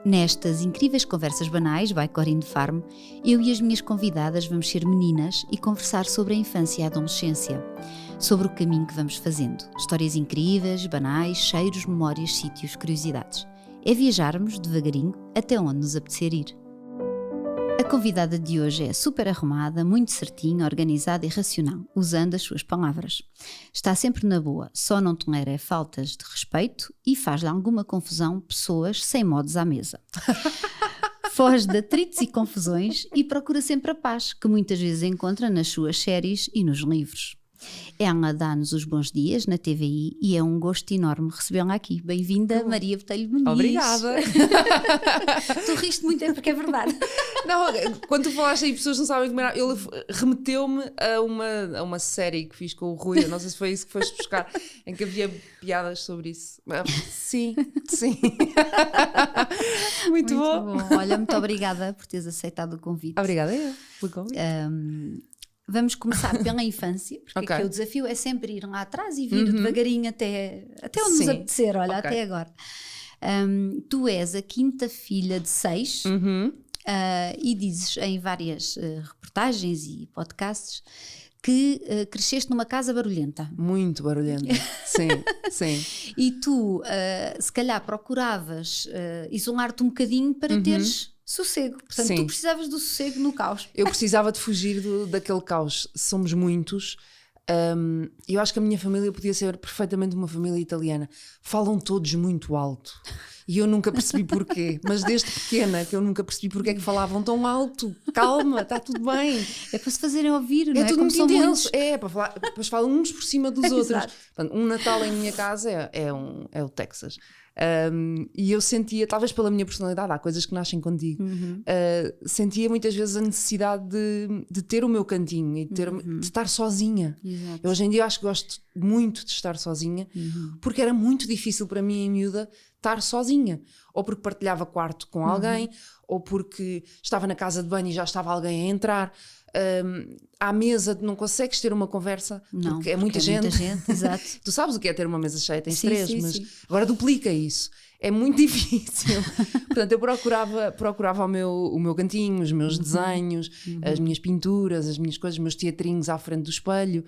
Nestas incríveis conversas banais, by Corinne Farm, eu e as minhas convidadas vamos ser meninas e conversar sobre a infância e a adolescência, sobre o caminho que vamos fazendo. Histórias incríveis, banais, cheiros, memórias, sítios, curiosidades. É viajarmos devagarinho até onde nos apetecer ir. A convidada de hoje é super arrumada, muito certinha, organizada e racional, usando as suas palavras. Está sempre na boa, só não tolera faltas de respeito e faz-lhe alguma confusão pessoas sem modos à mesa. Foge de atritos e confusões e procura sempre a paz, que muitas vezes encontra nas suas séries e nos livros. Ela dá-nos os bons dias na TVI e é um gosto enorme recebê-la aqui. Bem-vinda, Maria Botelho Muniz. Obrigada. Tu riste muito, é porque é verdade. Não, quando tu falaste aí, pessoas não sabem como era. Ele remeteu-me a uma série que fiz com o Rui, eu não sei se foi isso que foste buscar, em que havia piadas sobre isso. Sim. Muito bom. Olha, muito obrigada por teres aceitado o convite. Obrigada eu pelo convite. Vamos começar pela infância, porque Okay. aqui o desafio é sempre ir lá atrás e vir devagarinho até onde nos apetecer, olha, Okay. até agora. Tu és a quinta filha de 6 e dizes em várias reportagens e podcasts que cresceste numa casa barulhenta. Muito barulhenta. Sim. E tu, se calhar, procuravas isolar-te um bocadinho para teres sossego. Portanto, Sim. tu precisavas do sossego no caos. Eu precisava de fugir daquele caos. Somos muitos. Eu acho que a minha família podia ser perfeitamente uma família italiana. Falam todos muito alto. E eu nunca percebi porquê. Mas desde pequena que eu nunca percebi porquê é que falavam tão alto. Calma, está tudo bem. É para se fazerem ouvir, não é? É tudo Como muito são intenso. muitos. É, para falar, depois falam uns por cima dos outros. Exato. Portanto, um Natal em minha casa é o Texas. E eu sentia, talvez pela minha personalidade, há coisas que nascem contigo, sentia muitas vezes a necessidade de ter o meu cantinho e de estar sozinha. Exato. Eu hoje em dia acho que gosto muito de estar sozinha, porque era muito difícil para mim em miúda estar sozinha, ou porque partilhava quarto com alguém, ou porque estava na casa de banho e já estava alguém a entrar. À mesa não consegues ter uma conversa, Não, porque é muita gente. Exato. Tu sabes o que é ter uma mesa cheia, tens Sim, 3, sim, mas sim. agora duplica isso. É muito difícil. Portanto, eu procurava o meu cantinho, os meus desenhos, as minhas pinturas, as minhas coisas, os meus teatrinhos à frente do espelho,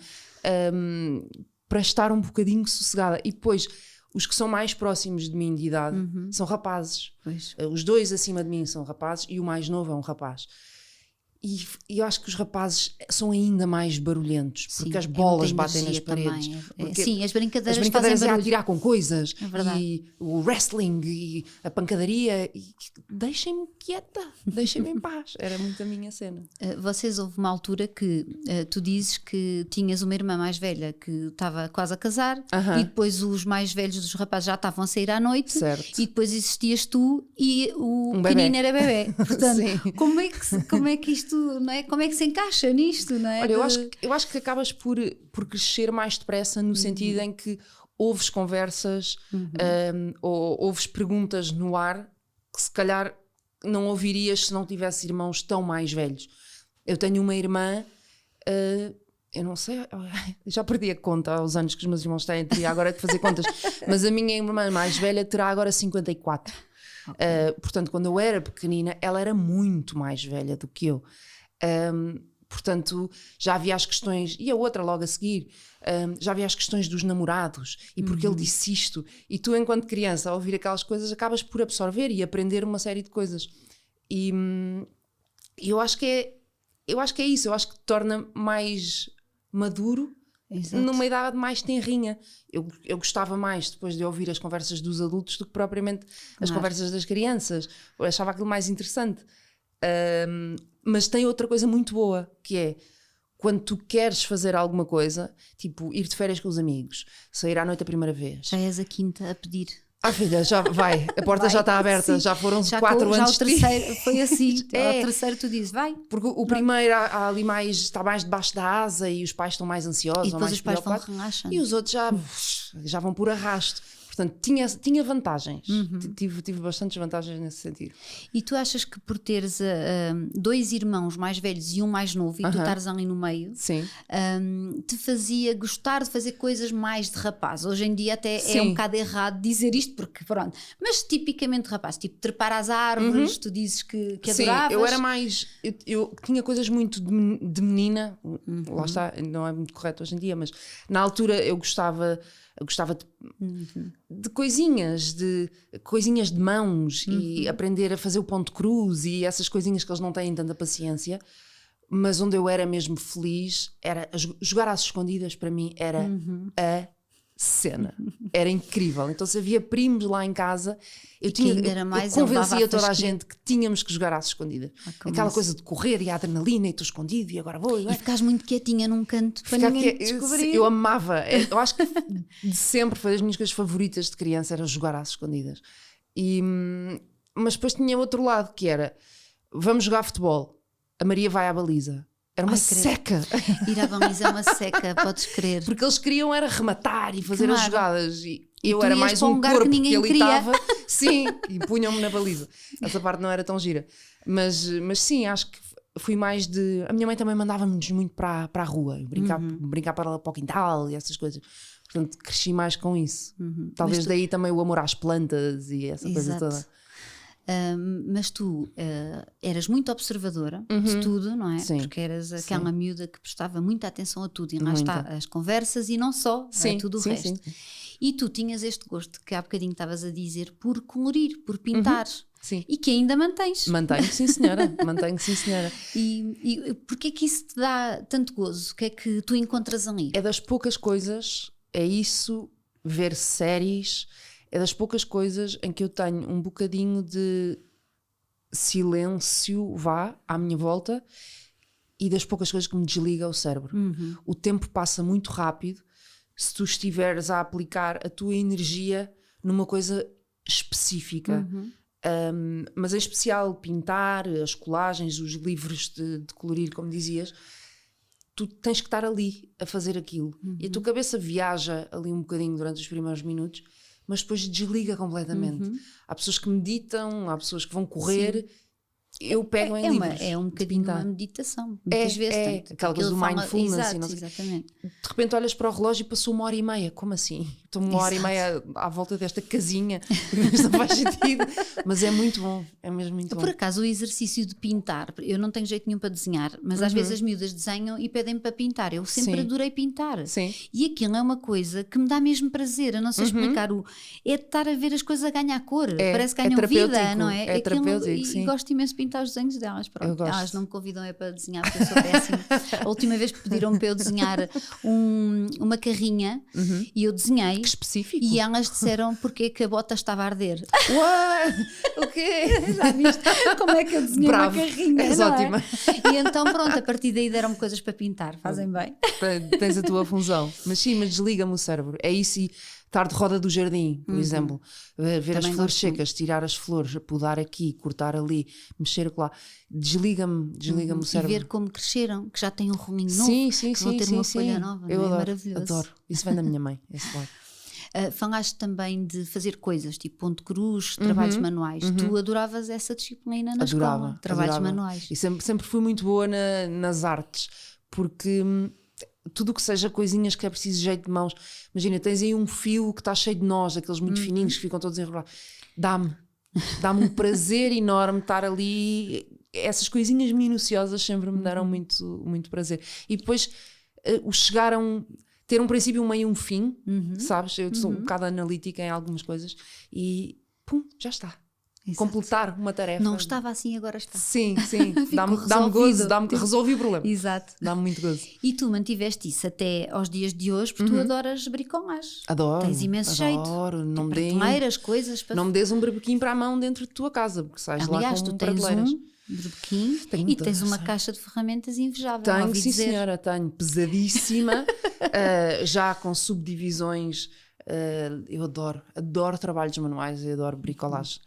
para estar um bocadinho sossegada. E depois, os que são mais próximos de mim de idade são rapazes. Pois. Os 2 acima de mim são rapazes e o mais novo é um rapaz. E eu acho que os rapazes são ainda mais barulhentos, porque Sim, as bolas muita batem nas energia paredes. também. Porque Sim, as brincadeiras é fazem a barulho. atirar com coisas, É verdade. e o wrestling e a pancadaria. E deixem-me quieta, deixem-me em paz. Era muito a minha cena. Vocês, houve uma altura que tu dizes que tinhas uma irmã mais velha que estava quase a casar e depois os mais velhos dos rapazes já estavam a sair à noite. Certo. E depois existias tu e o Um pequenino bebé. era bebé. Portanto, Sim. como é que isto, não é? Como é que se encaixa nisto, não é? Olha, eu acho que acabas por crescer mais depressa no sentido em que ouves conversas ou ouves perguntas no ar que se calhar não ouvirias se não tivesse irmãos tão mais velhos. Eu tenho uma irmã, eu não sei, já perdi a conta aos anos que os meus irmãos têm, teria agora de fazer contas, mas a minha irmã mais velha terá agora 54. Portanto, quando eu era pequenina, ela era muito mais velha do que eu. Portanto, já havia as questões, e a outra logo a seguir, já havia as questões dos namorados, e porque ele disse isto, e tu enquanto criança a ouvir aquelas coisas acabas por absorver e aprender uma série de coisas, e eu acho que é isso, eu acho que te torna mais maduro. Exato. Numa idade mais tenrinha. Eu gostava mais depois de ouvir as conversas dos adultos do que propriamente as conversas das crianças. Eu achava aquilo mais interessante. Mas tem outra coisa muito boa, que é quando tu queres fazer alguma coisa, tipo ir de férias com os amigos, sair à noite a primeira vez. Já és a quinta a pedir. Filha, já vai, a porta já está aberta, Sim. já foram Já 4 já antes o terceiro foi assim. É. Ao terceiro tu dizes, vai. Porque o primeiro há ali está mais debaixo da asa e os pais estão mais ansiosos. E ou depois mais os pais vão preocupados. relaxando. E os outros já vão por arrasto. Portanto, tinha vantagens. Tive bastantes vantagens nesse sentido. E tu achas que por teres 2 irmãos mais velhos e um mais novo, e tu estares ali no meio, Sim. Te fazia gostar de fazer coisas mais de rapaz? Hoje em dia até é um bocado errado dizer isto, porque pronto, mas tipicamente rapaz, tipo trepar às árvores, tu dizes que adoravas. Sim, eu era mais, eu tinha coisas muito de menina, lá está, não é muito correto hoje em dia, mas na altura eu gostava de coisinhas de mãos e aprender a fazer o ponto cruz e essas coisinhas que eles não têm tanta paciência. Mas onde eu era mesmo feliz era jogar às escondidas. Para mim era a cena, era incrível. Então se havia primos lá em casa, eu convencia toda a gente que tínhamos que jogar às escondidas. Aquela coisa de correr e a adrenalina e estou escondido e agora vou. E ficares muito quietinha num canto para ninguém descobrir. Eu amava, eu acho que de sempre foi das minhas coisas favoritas de criança, era jogar às escondidas. Mas depois tinha outro lado, que era, vamos jogar futebol, a Maria vai à baliza. Era uma seca. Ir à baliza é uma seca, podes crer. Porque eles queriam era rematar e fazer as jogadas. E eu tu era ias mais para um um lugar corpo que ninguém que ali queria. estava. Sim, e punham-me na baliza. Essa parte não era tão gira. Mas sim, acho que fui mais de... A minha mãe também mandava-nos muito para a rua. Brincar para o quintal e essas coisas. Portanto, cresci mais com isso. Talvez daí também o amor às plantas e essa coisa toda. Mas tu eras muito observadora de tudo, não é? Sim. Porque eras aquela miúda que prestava muita atenção a tudo. E lá está, as conversas e não só, tudo o resto. Sim. E tu tinhas este gosto que há bocadinho estavas a dizer por colorir, por pintar. Sim. E que ainda mantens. Mantenho, sim senhora. Mantenho, sim senhora. E porquê é que isso te dá tanto gozo? O que é que tu encontras ali? É das poucas coisas, é isso, ver séries... É das poucas coisas em que eu tenho um bocadinho de silêncio, à minha volta, e das poucas coisas que me desliga o cérebro. O tempo passa muito rápido se tu estiveres a aplicar a tua energia numa coisa específica. Mas em especial pintar, as colagens, os livros de colorir, como dizias, tu tens que estar ali a fazer aquilo. E a tua cabeça viaja ali um bocadinho durante os primeiros minutos, mas depois desliga completamente. Há pessoas que meditam, há pessoas que vão correr. Sim. Eu pego em livros. É um bocadinho uma meditação. Muitas vezes. Aquela coisa do mindfulness. Exato, e não sei. Exatamente. De repente olhas para o relógio e passou 1h30. Como assim? Estou 1h30 à volta desta casinha. Isto não faz sentido. Mas é muito bom. É mesmo muito bom. Por acaso o exercício de pintar, eu não tenho jeito nenhum para desenhar, mas às vezes as miúdas desenham e pedem-me para pintar. Eu sempre adorei pintar. Sim. E aquilo é uma coisa que me dá mesmo prazer. Eu não sei explicar. É de estar a ver as coisas a ganhar cor. Parece que ganham vida, não é? É terapêutico, sim. E gosto imenso de pintar os desenhos delas. Pronto, elas não me convidam para desenhar porque eu sou péssima. A última vez pediram-me para eu desenhar uma carrinha e eu desenhei. Que específico. E elas disseram porque que a bota estava a arder. What? O quê? Já viste? Como é que eu desenhei uma carrinha? És ótima. E então pronto, a partir daí deram-me coisas para pintar. Fazem bem. Tens a tua função. Mas sim, mas desliga-me o cérebro. É isso. E estar de roda do jardim, por exemplo, ver também as flores secas, tirar as flores, podar aqui, cortar ali, mexer lá, desliga-me o cérebro. E ver como cresceram, que já têm um rolinho novo, sim, que vão ter uma folha nova. Eu adoro, maravilhoso. Adoro. Isso vem da minha mãe, esse lado. Falaste também de fazer coisas tipo ponto cruz, trabalhos manuais. Tu adoravas essa disciplina na escola, trabalhos manuais. E sempre fui muito boa nas artes, porque tudo o que seja coisinhas que é preciso jeito de mãos. Imagina, tens aí um fio que está cheio de nós, aqueles muito fininhos que ficam todos enrolados. Dá-me um prazer enorme estar ali. Essas coisinhas minuciosas sempre me deram muito, muito prazer. E depois o chegar a ter um princípio, um meio e um fim, sabes? Eu sou um bocado analítica em algumas coisas e pum, já está. Exato. Completar uma tarefa. Não estava assim, agora está. Sim. Dá-me gozo, resolvi o problema. Exato. Dá-me muito gozo. E tu mantiveste isso até aos dias de hoje, porque tu adoras bricolagem. Adoro. Tens imenso jeito. Não me prateleiras, coisas. Não me des um berbequim para a mão dentro de tua casa, porque sais lá com prateleiras. Berbequim e tens uma caixa de ferramentas invejável. Tenho, sim senhora, tenho, pesadíssima, já com subdivisões. Eu adoro trabalhos manuais, eu adoro bricolagem,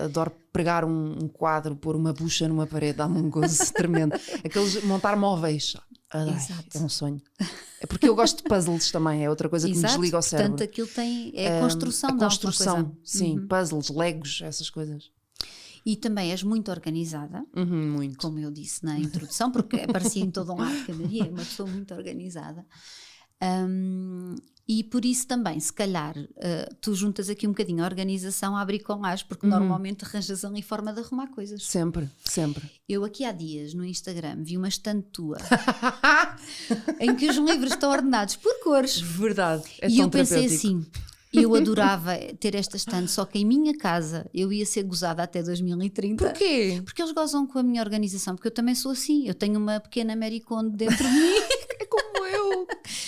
adoro pregar um quadro, pôr uma bucha numa parede, dá-me um gozo tremendo. Aqueles montar móveis, Ai, Exato. é um sonho. É porque eu gosto de puzzles também, é outra coisa que me Exato, desliga o cérebro. portanto aquilo é a construção A de construção, alguma coisa. sim, puzzles, legos, essas coisas. E também és muito organizada, Muito. como eu disse na introdução, porque aparecia em todo um lado que a Maria é uma pessoa muito organizada. E por isso também, se calhar, tu juntas aqui um bocadinho a organização à bricolagem, porque normalmente arranjas ali forma de arrumar coisas. Sempre, sempre. Eu aqui há dias no Instagram vi uma estante tua em que os livros estão ordenados por cores. Verdade, é E tão eu pensei terapêutico. assim, eu adorava ter esta estante, só que em minha casa eu ia ser gozada até 2030. Porquê? Porque eles gozam com a minha organização, porque eu também sou assim, eu tenho uma pequena Mary Kondo dentro de mim, É como eu.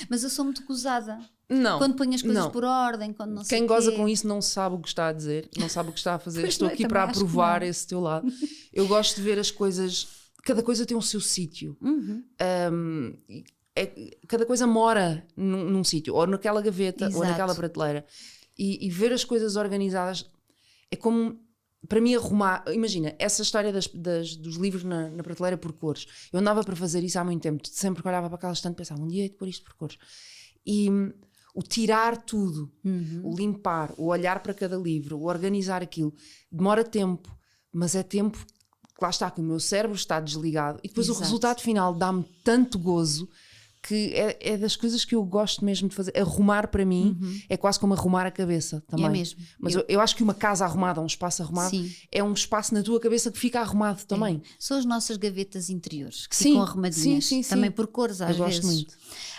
mas eu sou muito gozada. Não. Quando ponho as coisas não. por ordem, quando não sei Quem quê. goza com isso não sabe o que está a dizer, não sabe o que está a fazer. Pois Estou não, eu aqui também para acho que aprovar não. esse teu lado. Eu gosto de ver as coisas, cada coisa tem o seu sítio. Cada coisa mora num sítio, ou naquela gaveta, ou Exato. naquela prateleira. E ver as coisas organizadas é como, para mim, arrumar. Imagina, essa história dos livros na prateleira por cores. Eu andava para fazer isso há muito tempo, sempre que olhava para aquela estante pensava, um dia hei de pôr isto por cores. E o tirar tudo, o limpar, o olhar para cada livro, o organizar aquilo, demora tempo, mas é tempo que lá está, que o meu cérebro está desligado. E depois Exato. o resultado final dá-me tanto gozo que é das coisas que eu gosto mesmo de fazer. Arrumar para mim é quase como arrumar a cabeça também. É mesmo. Mas eu acho que uma casa arrumada, um espaço arrumado, Sim. é um espaço na tua cabeça que fica arrumado também. São as nossas gavetas interiores que Sim, ficam arrumadinhas, sim, sim, também sim. por cores às Eu vezes. gosto muito.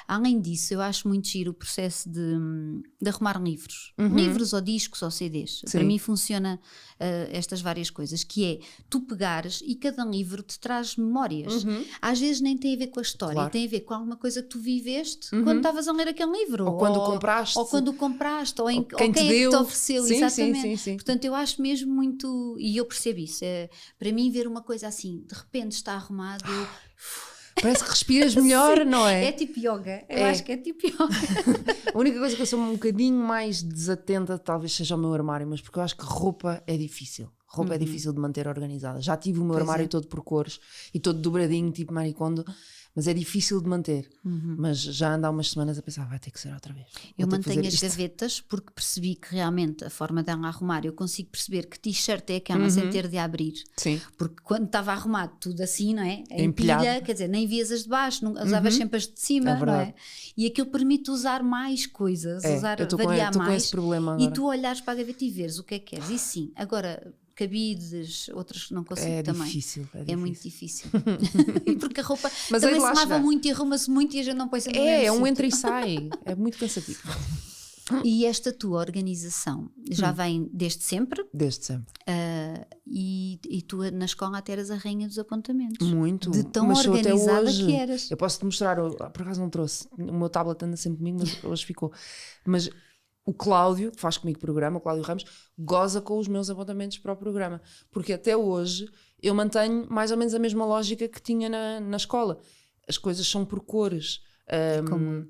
Além disso, eu acho muito giro o processo de arrumar livros. Livros ou discos ou CDs. Sim. Para mim funciona estas várias coisas, que é tu pegares e cada livro te traz memórias. Às vezes nem tem a ver com a história, Claro. tem a ver com alguma coisa que tu viveste quando estavas a ler aquele livro. Ou quando o compraste. Ou quando o compraste, ou Ou quem te é que deu. te ofereceu, Sim, exatamente. sim, sim, sim. Portanto, eu acho mesmo muito, e eu percebo isso, para mim ver uma coisa assim, de repente está arrumado, Parece que respiras melhor, Sim, não é? É tipo yoga, eu É. acho que é tipo yoga. A única coisa que eu sou um bocadinho mais desatenta talvez seja o meu armário, mas porque eu acho que roupa é difícil. Roupa é difícil de manter organizada. Já tive o meu Pois armário é. todo por cores e todo dobradinho, tipo Marie Kondo, mas é difícil de manter. Mas já ando há umas semanas a pensar, vai ter que ser outra vez. Eu Vou ter que mantenho fazer as isto. gavetas porque percebi que realmente a forma dela arrumar, eu consigo perceber que t-shirt é aquela sem ter de abrir. Sim. Porque quando estava arrumado tudo assim, não é? Em Empilhado. pilha, quer dizer, nem vias as de baixo, não, usavas sempre as de cima, É não verdade. é? E aquilo permite usar mais coisas, É, usar, eu estou variar com mais. esse problema E agora. tu olhares para a gaveta e veres o que é que queres. E sim, agora cabides, outras não consigo É também. difícil. É muito difícil. Porque a roupa Mas também hei de lá se lava chegar. muito e arruma-se muito e a gente não põe sempre no É mesmo um sítio. entra e sai. É muito cansativo. E esta tua organização já vem desde sempre Desde sempre. e tu na escola até eras a rainha dos apontamentos. Muito. De tão Mas sou até organizada hoje. que eras. Eu posso-te mostrar, por acaso não trouxe, o meu tablet anda sempre comigo, mas hoje ficou. Mas o Cláudio, que faz comigo o programa, o Cláudio Ramos, goza com os meus apontamentos para o programa. Porque até hoje eu mantenho mais ou menos a mesma lógica que tinha na escola. As coisas são por cores. Como-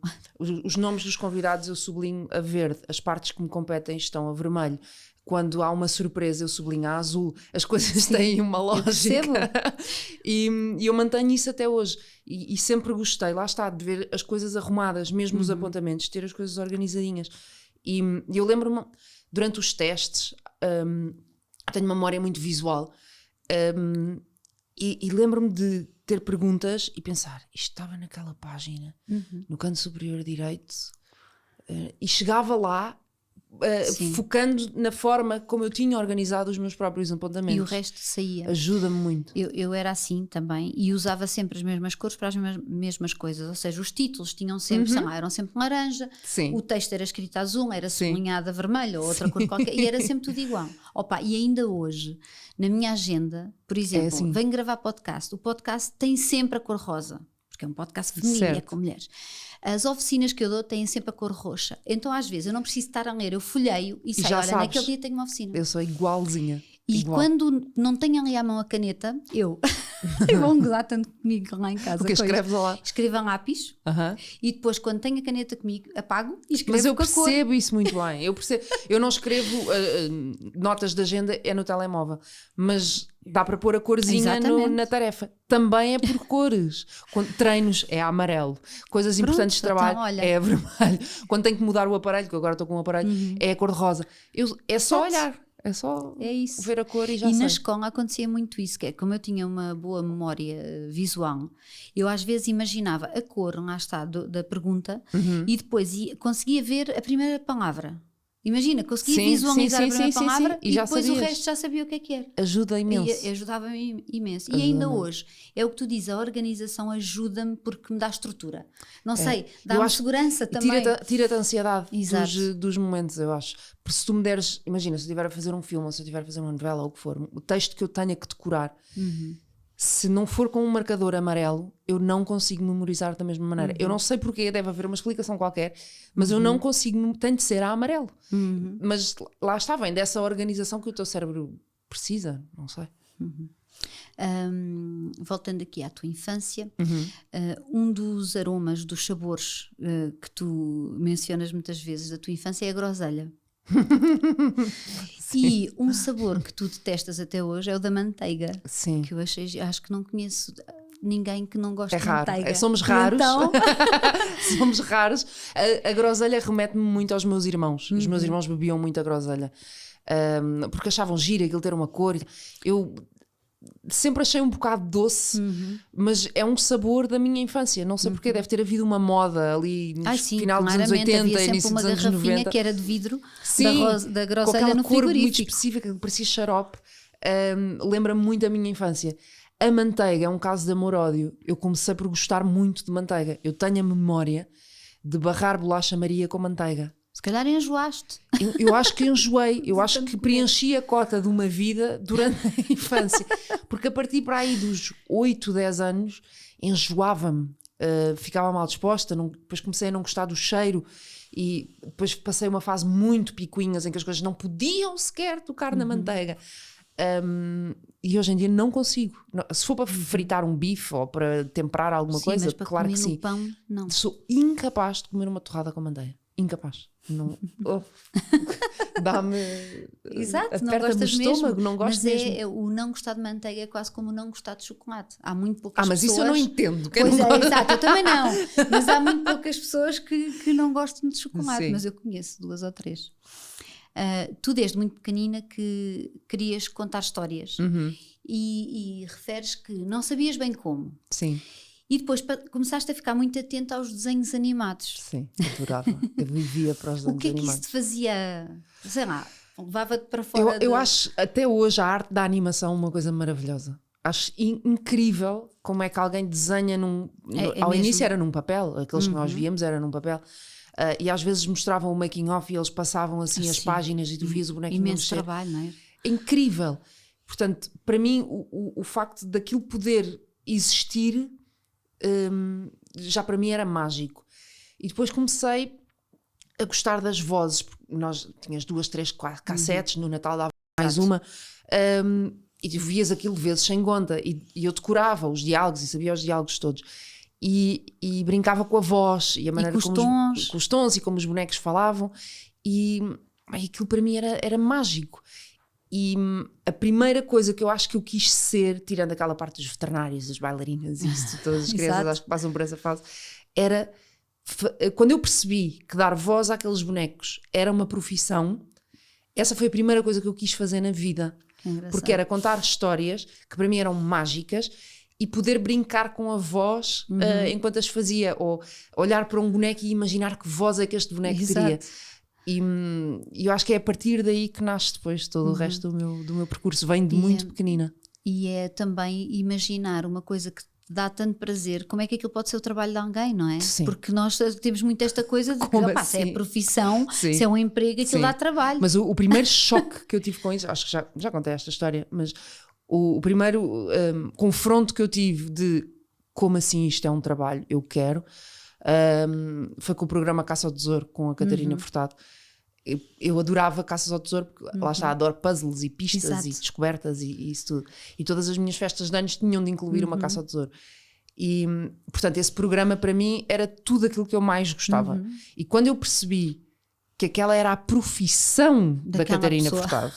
Os nomes dos convidados eu sublinho a verde, as partes que me competem estão a vermelho. Quando há uma surpresa eu sublinho a azul. As coisas têm uma lógica. percebo. E eu mantenho isso até hoje. E sempre gostei, lá está, de ver as coisas arrumadas, mesmo os apontamentos, ter as coisas organizadinhas. E eu lembro-me, durante os testes, tenho uma memória muito visual, e lembro-me de ter perguntas e pensar, isto estava naquela página, no canto superior direito, e chegava lá, Sim. focando na forma como eu tinha organizado os meus próprios apontamentos. E o resto saía. Ajuda-me muito. Eu era assim também e usava sempre as mesmas cores para as mesmas coisas, ou seja, os títulos tinham sempre, sei lá, eram sempre laranja, Sim. o texto era escrito azul, era Sim. sublinhado a vermelho ou outra cor qualquer e era sempre tudo igual. Opa, e ainda hoje, na minha agenda, por exemplo, assim. venho gravar podcast, o podcast tem sempre a cor rosa, porque é um podcast feminino, é Certo. com mulheres. As oficinas que eu dou têm sempre a cor roxa, então às vezes eu não preciso estar a ler, eu folheio e sei, já olha, sabes. naquele dia tenho uma oficina. Eu sou igualzinha. E Igual. quando não tenho ali à mão a caneta, eu E vão gozar tanto comigo lá em casa. Porque escreves lá. Escrevo a lápis e depois, quando tenho a caneta comigo, apago e escrevo. Mas eu com a cor. percebo isso muito bem. Eu não escrevo notas de agenda, é no telemóvel. Mas dá para pôr a corzinha na tarefa. Também é por cores. Treinos é amarelo. Coisas importantes de trabalho é vermelho. Quando tenho que mudar o aparelho, que agora estou com um aparelho, é a cor de rosa. É só olhar. É só ver a cor e já sei. E na escola acontecia muito isso, que é como eu tinha uma boa memória visual, eu às vezes imaginava a cor, lá está, da pergunta, e depois conseguia ver a primeira palavra. Imagina, conseguia visualizar a primeira palavra e depois o resto já sabia o que era. Ajuda imenso. Ajudava-me imenso. E ainda hoje, é o que tu dizes, a organização ajuda-me porque me dá estrutura. Não sei, dá-me segurança também. Tira-te a ansiedade dos momentos, eu acho. Porque se tu me deres, imagina, se eu estiver a fazer um filme ou se eu estiver a fazer uma novela ou o que for, o texto que eu tenha que decorar, se não for com um marcador amarelo, eu não consigo memorizar da mesma maneira. Eu não sei porquê, deve haver uma explicação qualquer, mas eu não consigo, tem de ser a amarelo. Mas lá está, vem dessa organização que o teu cérebro precisa, não sei. Voltando aqui à tua infância, um dos aromas, dos sabores que tu mencionas muitas vezes da tua infância é a groselha. E um sabor que tu detestas até hoje é o da manteiga. Sim. Que eu acho que não conheço ninguém que não goste de raro. manteiga. Somos raros. Então... Somos raros. A groselha remete-me muito aos meus irmãos. Os meus irmãos bebiam muito a groselha. Porque achavam giro aquilo ter uma cor. Eu sempre achei um bocado doce, mas é um sabor da minha infância. Não sei porque, deve ter havido uma moda ali no final dos anos 80, início dos anos 90. Que era de vidro, da groselha com aquela no cor frigorífico. muito específica que parecia xarope. Lembra-me muito da minha infância. A manteiga é um caso de amor-ódio. Eu comecei por gostar muito de manteiga. Eu tenho a memória de barrar bolacha Maria com manteiga. Se calhar enjoaste. Eu acho que enjoei. Eu acho que preenchi a cota de uma vida durante a infância. Porque a partir para aí dos 8, 10 anos enjoava-me. Ficava mal disposta. Depois comecei a não gostar do cheiro. E depois passei uma fase muito picuinhas em que as coisas não podiam sequer tocar na manteiga. E hoje em dia não consigo. Se for para fritar um bife ou para temperar alguma coisa, mas para claro comer que sim. no pão, não. Sou incapaz de comer uma torrada com manteiga. Incapaz. Não, dá-me. Exato, não aperta-me o gostas estômago, mesmo. não gosto mas mesmo. O não gostar de manteiga é quase como o não gostar de chocolate. Há muito poucas mas pessoas. Isso eu não entendo. Pois é, exato, eu também não. Mas há muito poucas pessoas que não gostam de chocolate. Sim. Mas eu conheço 2 ou 3. Tu desde muito pequenina que querias contar histórias e referes que não sabias bem como. Sim. E depois começaste a ficar muito atenta aos desenhos animados. Sim, adorava. Eu vivia para os desenhos animados. O que é que isso te fazia, sei lá, levava-te para fora? Eu acho até hoje a arte da animação uma coisa maravilhosa. Acho incrível como é que alguém desenha ao início era num papel, aqueles que nós víamos era num papel. E às vezes mostravam o making of e eles passavam assim as páginas e tu vias o bonequinho imenso trabalho, não é? É incrível. Portanto, para mim o facto daquilo poder existir já para mim era mágico. E depois comecei a gostar das vozes. Nós tínhamos 2, 3, 4 cassetes, no Natal dava mais uma, e tu vias aquilo vezes sem conta, e eu decorava os diálogos e sabia os diálogos todos. E brincava com a voz e a maneira com os tons e como os bonecos falavam, e aquilo para mim era mágico. E a primeira coisa que eu acho que eu quis ser, tirando aquela parte dos veterinários, das bailarinas, isso, todas as crianças acho que passam por essa fase, era quando eu percebi que dar voz àqueles bonecos era uma profissão. Essa foi a primeira coisa que eu quis fazer na vida, porque era contar histórias que para mim eram mágicas e poder brincar com a voz enquanto as fazia, ou olhar para um boneco e imaginar que voz é que este boneco teria. E eu acho que é a partir daí que nasce depois todo o resto do meu percurso. Vem de muito pequenina. E é também imaginar uma coisa que te dá tanto prazer, como é que aquilo pode ser o trabalho de alguém, não é? Sim. Porque nós temos muito esta coisa de que assim? se é profissão, Sim. se é um emprego, aquilo dá trabalho. Mas o primeiro choque que eu tive com isso, acho que já contei esta história, mas o primeiro confronto que eu tive de como assim isto é um trabalho, eu quero, foi com o programa Caça ao Tesouro com a Catarina Furtado. eu adorava Caças ao Tesouro, porque lá está, adoro puzzles e pistas Exato. e descobertas e isso tudo. E todas as minhas festas de anos tinham de incluir uma caça ao tesouro. E, portanto, esse programa para mim era tudo aquilo que eu mais gostava. E quando eu percebi que aquela era a profissão da Daquela Catarina pessoa. Furtado,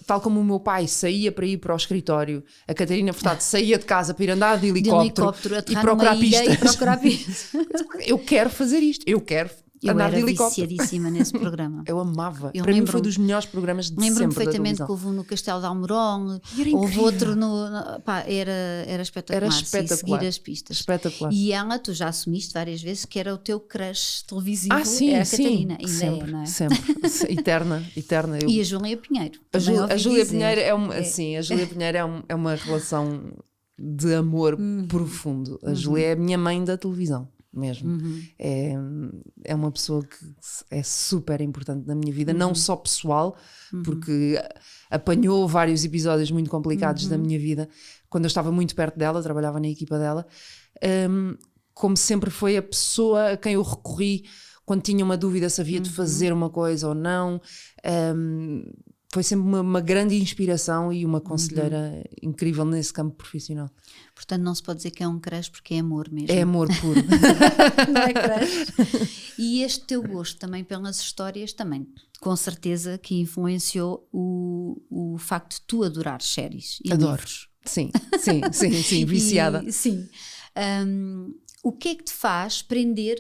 tal como o meu pai saía para ir para o escritório, a Catarina Furtado saía de casa para ir andar de helicóptero, e aterrar procurar numa ilha pistas. e procurar pistas. Eu quero fazer isto, eu quero Eu andar era de helicóptero. viciadíssima nesse programa. Eu amava. Eu Para mim lembro-me- foi dos melhores programas de Lembro-me sempre da perfeitamente que televisão. houve um no Castelo de Almorón, E era houve incrível. outro pá, era espetacular. Era sim, espetacular. seguir as pistas. Espetacular. E ela, tu já assumiste várias vezes que era o teu crush televisivo, Sim, é a sim. Catarina, ainda Sempre, é, não é? sempre. Eterna. Eu- E a Júlia Pinheiro. A, também Jú- ouvi a Júlia dizer. Pinheiro sim, a Júlia Pinheiro é uma relação de amor profundo. A Júlia é a minha mãe da televisão, mesmo. É uma pessoa que é super importante na minha vida, não só pessoal, porque apanhou vários episódios muito complicados da minha vida quando eu estava muito perto dela, trabalhava na equipa dela, como sempre foi a pessoa a quem eu recorri quando tinha uma dúvida se havia de fazer uma coisa ou não. Foi sempre uma grande inspiração e uma conselheira incrível nesse campo profissional. Portanto, não se pode dizer que é um crush porque é amor mesmo. É amor puro. Não é crush? E este teu gosto também pelas histórias, também, com certeza que influenciou o facto de tu adorares séries e Adoro. livros. Sim, viciada. E, sim. O que é que te faz prender...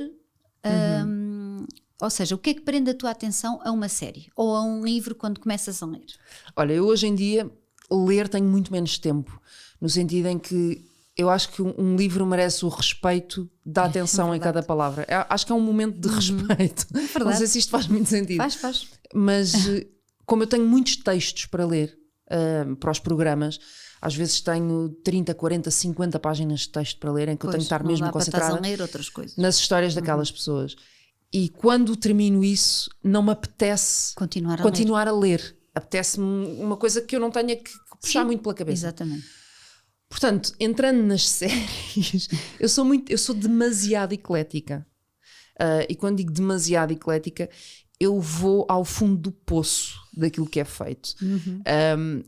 ou seja, o que é que prende a tua atenção a uma série ou a um livro quando começas a ler? Olha, eu hoje em dia ler tenho muito menos tempo, no sentido em que eu acho que um livro merece o respeito da atenção em cada palavra. Acho que é um momento de respeito. Não sei se isto faz muito sentido. Faz. Mas como eu tenho muitos textos para ler para os programas, às vezes tenho 30, 40, 50 páginas de texto para ler, em que eu tenho que estar não mesmo dá para concentrada estás a ler outras coisas. nas histórias daquelas pessoas. E quando termino isso, não me apetece Continuar a ler. Apetece-me uma coisa que eu não tenha que puxar muito pela cabeça. Exatamente. Portanto, entrando nas séries, eu sou demasiado eclética. E quando digo demasiado eclética, eu vou ao fundo do poço daquilo que é feito.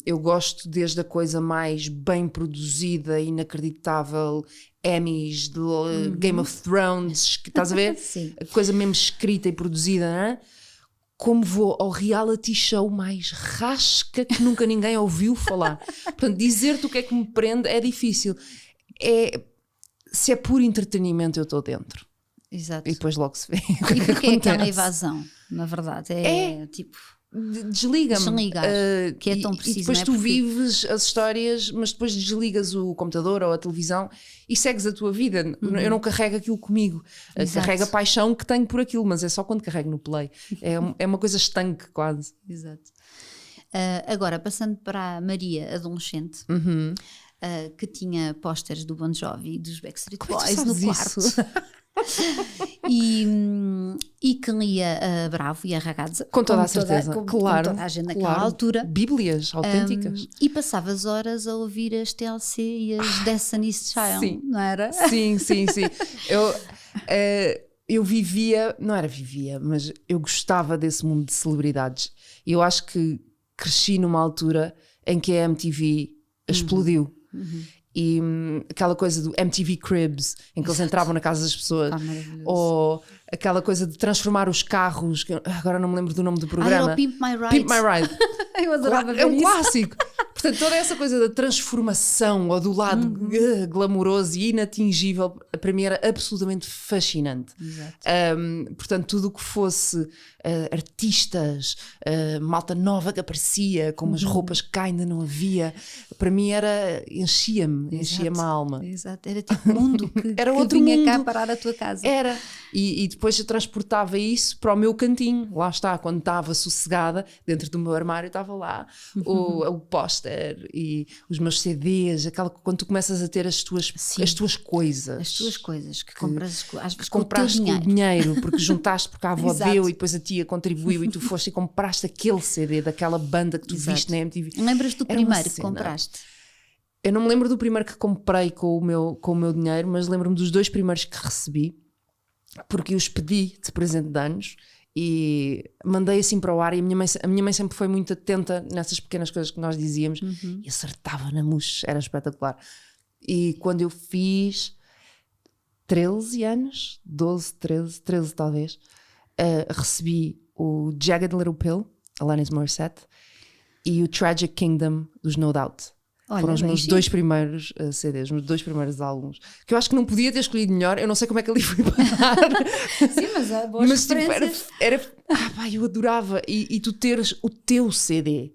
Eu gosto desde a coisa mais bem produzida, inacreditável, Emmys, de Game of Thrones, que estás a ver? Sim. A coisa mesmo escrita e produzida, não é? Como vou ao reality show mais rasca que nunca ninguém ouviu falar. Portanto, dizer-te o que é que me prende é difícil. Se é por entretenimento, eu estou dentro. Exato. E depois logo se vê. E porque é aquela evasão, na verdade. É tipo... Desliga-me. Desligar, que é tão preciso, e depois não é? tu Porque- vives as histórias, mas depois desligas o computador ou a televisão e segues a tua vida. Eu não carrego aquilo comigo. Exato. Carrego a paixão que tenho por aquilo, mas é só quando carrego no play. É uma coisa estanque quase. Exato. Agora, passando para a Maria, adolescente, que tinha pósteres do Bon Jovi e dos Backstreet Como é que tu Boys no sabes quarto. isso? E que lia a Bravo e a Ragazza. Com toda como a certeza, como claro. toda a gente naquela claro. altura. Bíblias autênticas. E passavas horas a ouvir as TLC e as Destiny's Child, sim. não era? Sim. Eu vivia, não era vivia, mas eu gostava desse mundo de celebridades. E eu acho que cresci numa altura em que a MTV explodiu. E aquela coisa do MTV Cribs, em que eles entravam na casa das pessoas, maravilhoso. ou aquela coisa de transformar os carros, que agora não me lembro do nome do Era programa. o Pimp My Ride. Pimp My Ride. Eu adorava ver É um isso. clássico. Portanto, toda essa coisa da transformação ou do lado glamouroso e inatingível, para mim era absolutamente fascinante. Exato. Portanto, tudo o que fosse artistas, malta nova que aparecia, com umas roupas que cá ainda não havia, para mim enchia-me a alma. Exato, era tipo um mundo que, Era que outro vinha cá mundo. parar a tua casa. Era. E depois eu transportava isso para o meu cantinho. Lá está, quando estava sossegada, dentro do meu armário, estava lá o póster e os meus CDs, quando tu começas a ter as tuas coisas. As tuas coisas que compras às vezes Que com o teu compraste com o dinheiro. dinheiro, porque juntaste porque a avó Exato. deu e depois a tia contribuiu e tu foste e compraste aquele CD daquela banda que tu Exato. viste na MTV. Lembras do Era uma primeiro que cena. compraste? Eu não me lembro do primeiro que comprei com o meu dinheiro, mas lembro-me dos 2 primeiros que recebi, porque os pedi de presente de anos e mandei assim para o ar. E a minha mãe sempre foi muito atenta nessas pequenas coisas que nós dizíamos e acertava na mousse, era espetacular. E quando eu fiz 13 anos, 12, 13 talvez, recebi o Jagged Little Pill, Alanis Morissette, e o Tragic Kingdom dos No Doubt. Olha, foram os meus dois primeiros CDs, os meus dois primeiros álbuns, que eu acho que não podia ter escolhido melhor. Eu não sei como é que ali fui parar. Sim, mas há boas referências. Eu adorava. E tu teres o teu CD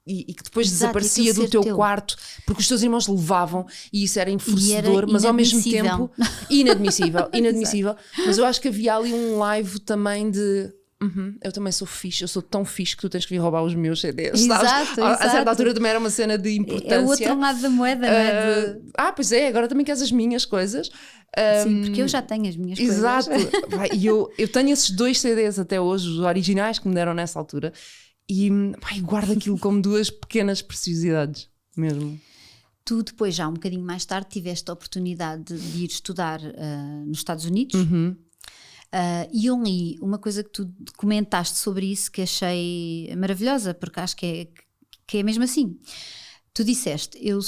e que depois desaparecia do teu quarto porque os teus irmãos levavam e isso era enforcedor, mas ao mesmo tempo inadmissível. Mas eu acho que havia ali um live também de eu também sou fixe, eu sou tão fixe que tu tens que vir roubar os meus CDs. Exato. A certa altura também era uma cena de importância. É o outro lado da moeda, não é? Pois é, agora também queres as minhas coisas. Sim, porque eu já tenho as minhas coisas. Exato. E eu tenho esses 2 CDs até hoje, os originais que me deram nessa altura, e guardo aquilo como 2 pequenas preciosidades mesmo. Tu depois, já um bocadinho mais tarde, tiveste a oportunidade de ir estudar nos Estados Unidos. E eu li uma coisa que tu comentaste sobre isso que achei maravilhosa, porque acho que é mesmo assim. Tu disseste, eu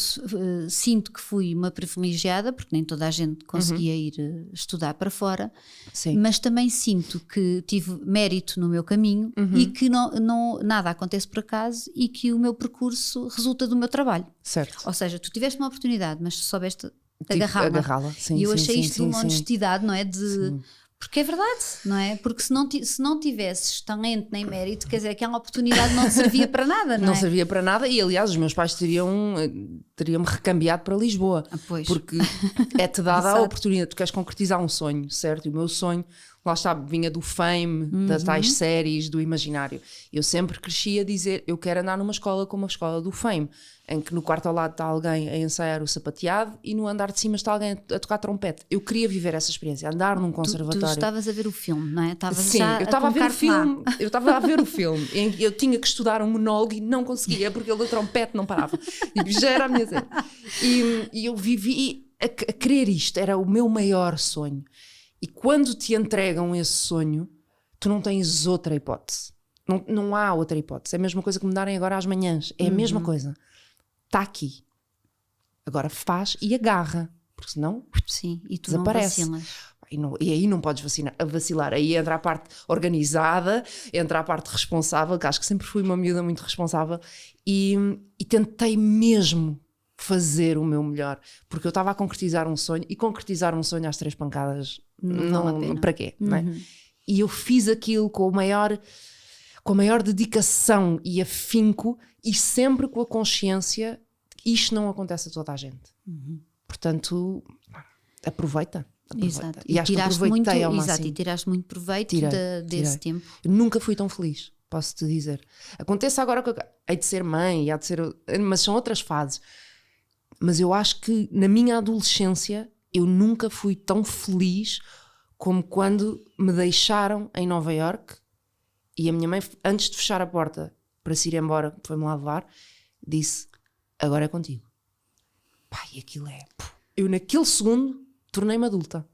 sinto que fui uma privilegiada, porque nem toda a gente conseguia ir estudar para fora. Sim. Mas também sinto que tive mérito no meu caminho e que nada acontece por acaso e que o meu percurso resulta do meu trabalho. Certo. Ou seja, tu tiveste uma oportunidade, mas soubeste agarrá-la. Sim, e eu achei isto sim, uma honestidade, não é? Porque é verdade, não é? Porque se não tivesses talento nem mérito, quer dizer, aquela oportunidade não servia para nada, não é? Não servia para nada e, aliás, os meus pais teriam-me recambiado para Lisboa. Pois. Porque é-te dada a oportunidade, tu queres concretizar um sonho, certo? E o meu sonho, lá está, vinha do fame, das tais séries, do imaginário. Eu sempre cresci a dizer, eu quero andar numa escola como a escola do fame, em que no quarto ao lado está alguém a ensaiar o sapateado e no andar de cima está alguém a tocar trompete. Eu queria viver essa experiência, andar num conservatório. Tu estavas a ver o filme, não é? Sim, eu estava a ver o filme. Eu estava a ver o filme. Eu tinha que estudar um monólogo e não conseguia porque ele do trompete não parava. E já era a minha cena. E eu vivi a querer isto, era o meu maior sonho. E quando te entregam esse sonho, tu não tens outra hipótese. Não há outra hipótese. É a mesma coisa que me darem agora às manhãs. É a mesma coisa. Está aqui. Agora faz e agarra. Porque senão sim, e tu desaparece. Não vacilas. E aí não podes vacilar. Aí entra a parte organizada, entra a parte responsável, que acho que sempre fui uma miúda muito responsável. E tentei mesmo fazer o meu melhor. Porque eu estava a concretizar um sonho. E concretizar um sonho às 3 pancadas não vale a pena. Para quê? Não é? E eu fiz aquilo com a maior dedicação e afinco e sempre com a consciência isto não acontece a toda a gente. Portanto, aproveita. Exato. E acho que aproveitei ao máximo. Exato, e tiraste muito proveito desse tempo. Eu nunca fui tão feliz, posso-te dizer. Aconteça agora que hei de ser mãe, mas são outras fases. Mas eu acho que na minha adolescência eu nunca fui tão feliz como quando me deixaram em Nova Iorque e a minha mãe, antes de fechar a porta para se ir embora, foi-me lá levar, disse, agora é contigo. E aquilo é... Eu naquele segundo tornei-me adulta.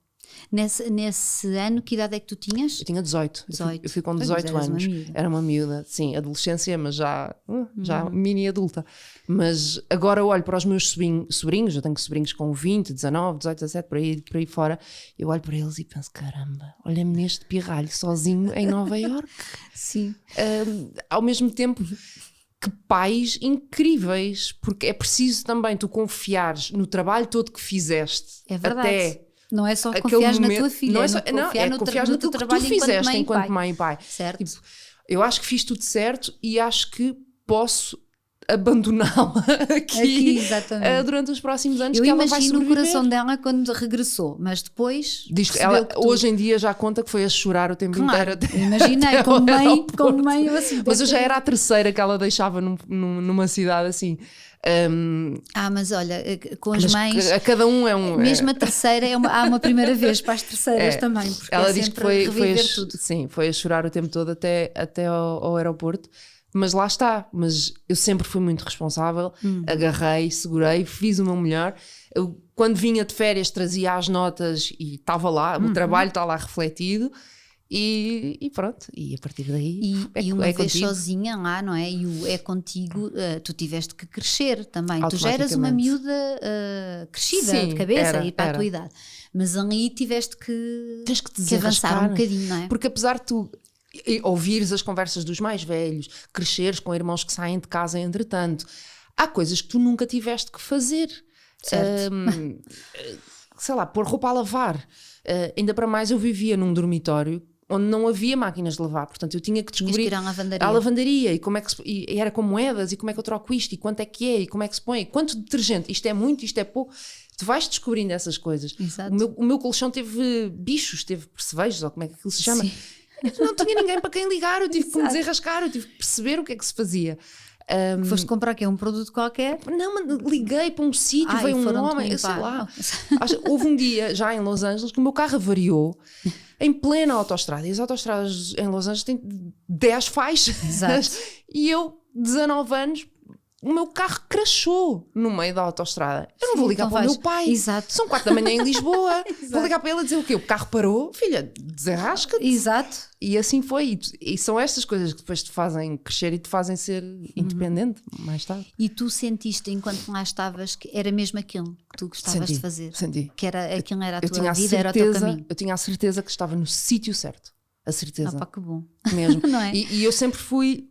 Nesse ano, que idade é que tu tinhas? Eu tinha 18. Eu fui com 18 anos. Era uma miúda. Sim, adolescência, mas já mini adulta. Mas agora eu olho para os meus sobrinhos, eu tenho sobrinhos com 20, 19, 18, 17, por aí fora. Eu olho para eles e penso, caramba, olha-me este pirralho sozinho em Nova Iorque. Sim. Ao mesmo tempo... Que pais incríveis, porque é preciso também tu confiares no trabalho todo que fizeste. É verdade. Até não é só confiar na tua filha, não é só confiar no teu trabalho que tu fizeste enquanto mãe e pai. Certo. Tipo, eu acho que fiz tudo certo e acho que posso abandoná-la aqui durante os próximos anos. Eu que ela vai sobreviver. Eu imagino o coração dela quando regressou, mas depois diz que ela hoje em dia já conta que foi a chorar o tempo inteiro. Imaginei, como mãe eu assim. Mas eu já era a terceira que ela deixava numa cidade assim. Mas olha, com as mães a cada um é um. Mesmo a terceira há uma primeira vez para as terceiras também. Porque ela diz que foi a chorar o tempo todo até ao aeroporto. Mas lá está, mas eu sempre fui muito responsável, agarrei, segurei, fiz o meu melhor. Eu, quando vinha de férias trazia as notas e estava lá, o trabalho está lá refletido E pronto, e a partir daí e uma vez contigo. sozinha lá, não é? E o é contigo, tu tiveste que crescer também. Tu já eras uma Automaticamente. miúda crescida, Sim, de cabeça era, e para a era. tua idade. Mas ali tiveste que, Tens que que avançar um desenrascar. bocadinho, não é? Porque apesar de tu ouvires as conversas dos mais velhos, cresceres com irmãos que saem de casa entretanto, há coisas que tu nunca tiveste que fazer. Certo. Sei lá, pôr roupa a lavar. Ainda para mais eu vivia num dormitório onde não havia máquinas de lavar, portanto eu tinha que Tinhas descobrir que ir à lavandaria. à lavandaria e como é que e era com moedas e como é que eu troco isto e quanto é que é e como é que se põe, quanto detergente, isto é muito, isto é pouco. Tu vais descobrindo essas coisas. Exato. O meu colchão teve bichos, teve percevejos, ou como é que aquilo se chama. Sim. Eu não tinha ninguém para quem ligar, eu tive que me Exato. desenrascar, eu tive que perceber o que é que se fazia. Foste comprar um produto qualquer? Não, mas liguei para um sítio, Ah, veio e um foram-te homem, eu sei limpar. lá. Houve um dia, já em Los Angeles, que o meu carro avariou em plena autoestrada. E as autoestradas em Los Angeles têm 10 faixas. Exato. E eu, 19 anos, o meu carro crashou no meio da autoestrada. Eu não vou ligar então para o vais. meu pai. Exato. São 4 da manhã em Lisboa. Vou Exato. ligar para ele e dizer o quê? O carro parou? Filha, desenrasca-te. Exato. E assim foi. E são estas coisas que depois te fazem crescer e te fazem ser independente mais tarde. E tu sentiste, enquanto lá estavas, que era mesmo aquilo que tu gostavas de fazer? Senti. Que aquilo era a Eu tua tinha a vida, era o teu certeza, caminho? eu tinha a certeza que estava no sítio certo. A certeza. Ah, pá, que bom. Mesmo. Não é? E eu sempre fui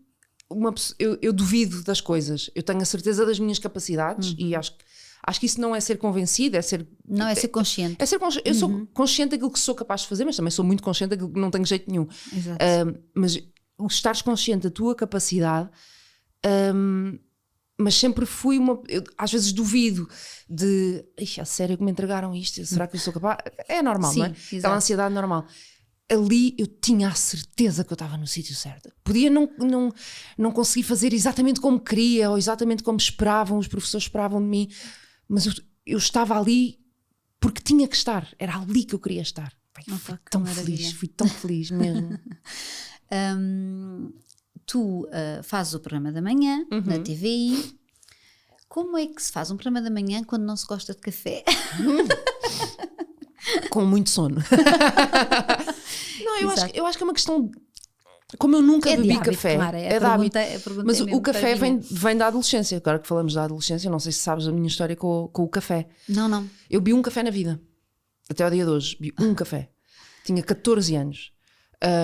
uma pessoa, eu duvido das coisas. Eu tenho a certeza das minhas capacidades e acho que isso não é ser convencido, é ser. Não é ser consciente. É ser eu sou consciente daquilo que sou capaz de fazer, mas também sou muito consciente daquilo que não tenho jeito nenhum. Exato. Mas o estares consciente da tua capacidade, mas sempre fui eu, às vezes duvido de a sério que me entregaram isto, será que eu sou capaz? É normal, Sim, não é? exato. Aquela ansiedade normal. Ali eu tinha a certeza que eu estava no sítio certo. Podia não conseguir fazer exatamente como queria ou exatamente como esperavam, os professores esperavam de mim, mas eu estava ali porque tinha que estar. Era ali que eu queria estar. Fui tão feliz mesmo. Tu fazes o programa da manhã na TVI. Como é que se faz um programa da manhã quando não se gosta de café? Com muito sono. Não, Exato. eu acho que é uma questão. Como eu nunca bebi hábito, café, claro, é de hábito. Mas mesmo o café para mim. vem da adolescência. Agora que falamos da adolescência, não sei se sabes a minha história com o café. Não. Eu bebi um café na vida. Até ao dia de hoje. Bebi um café. Tinha 14 anos.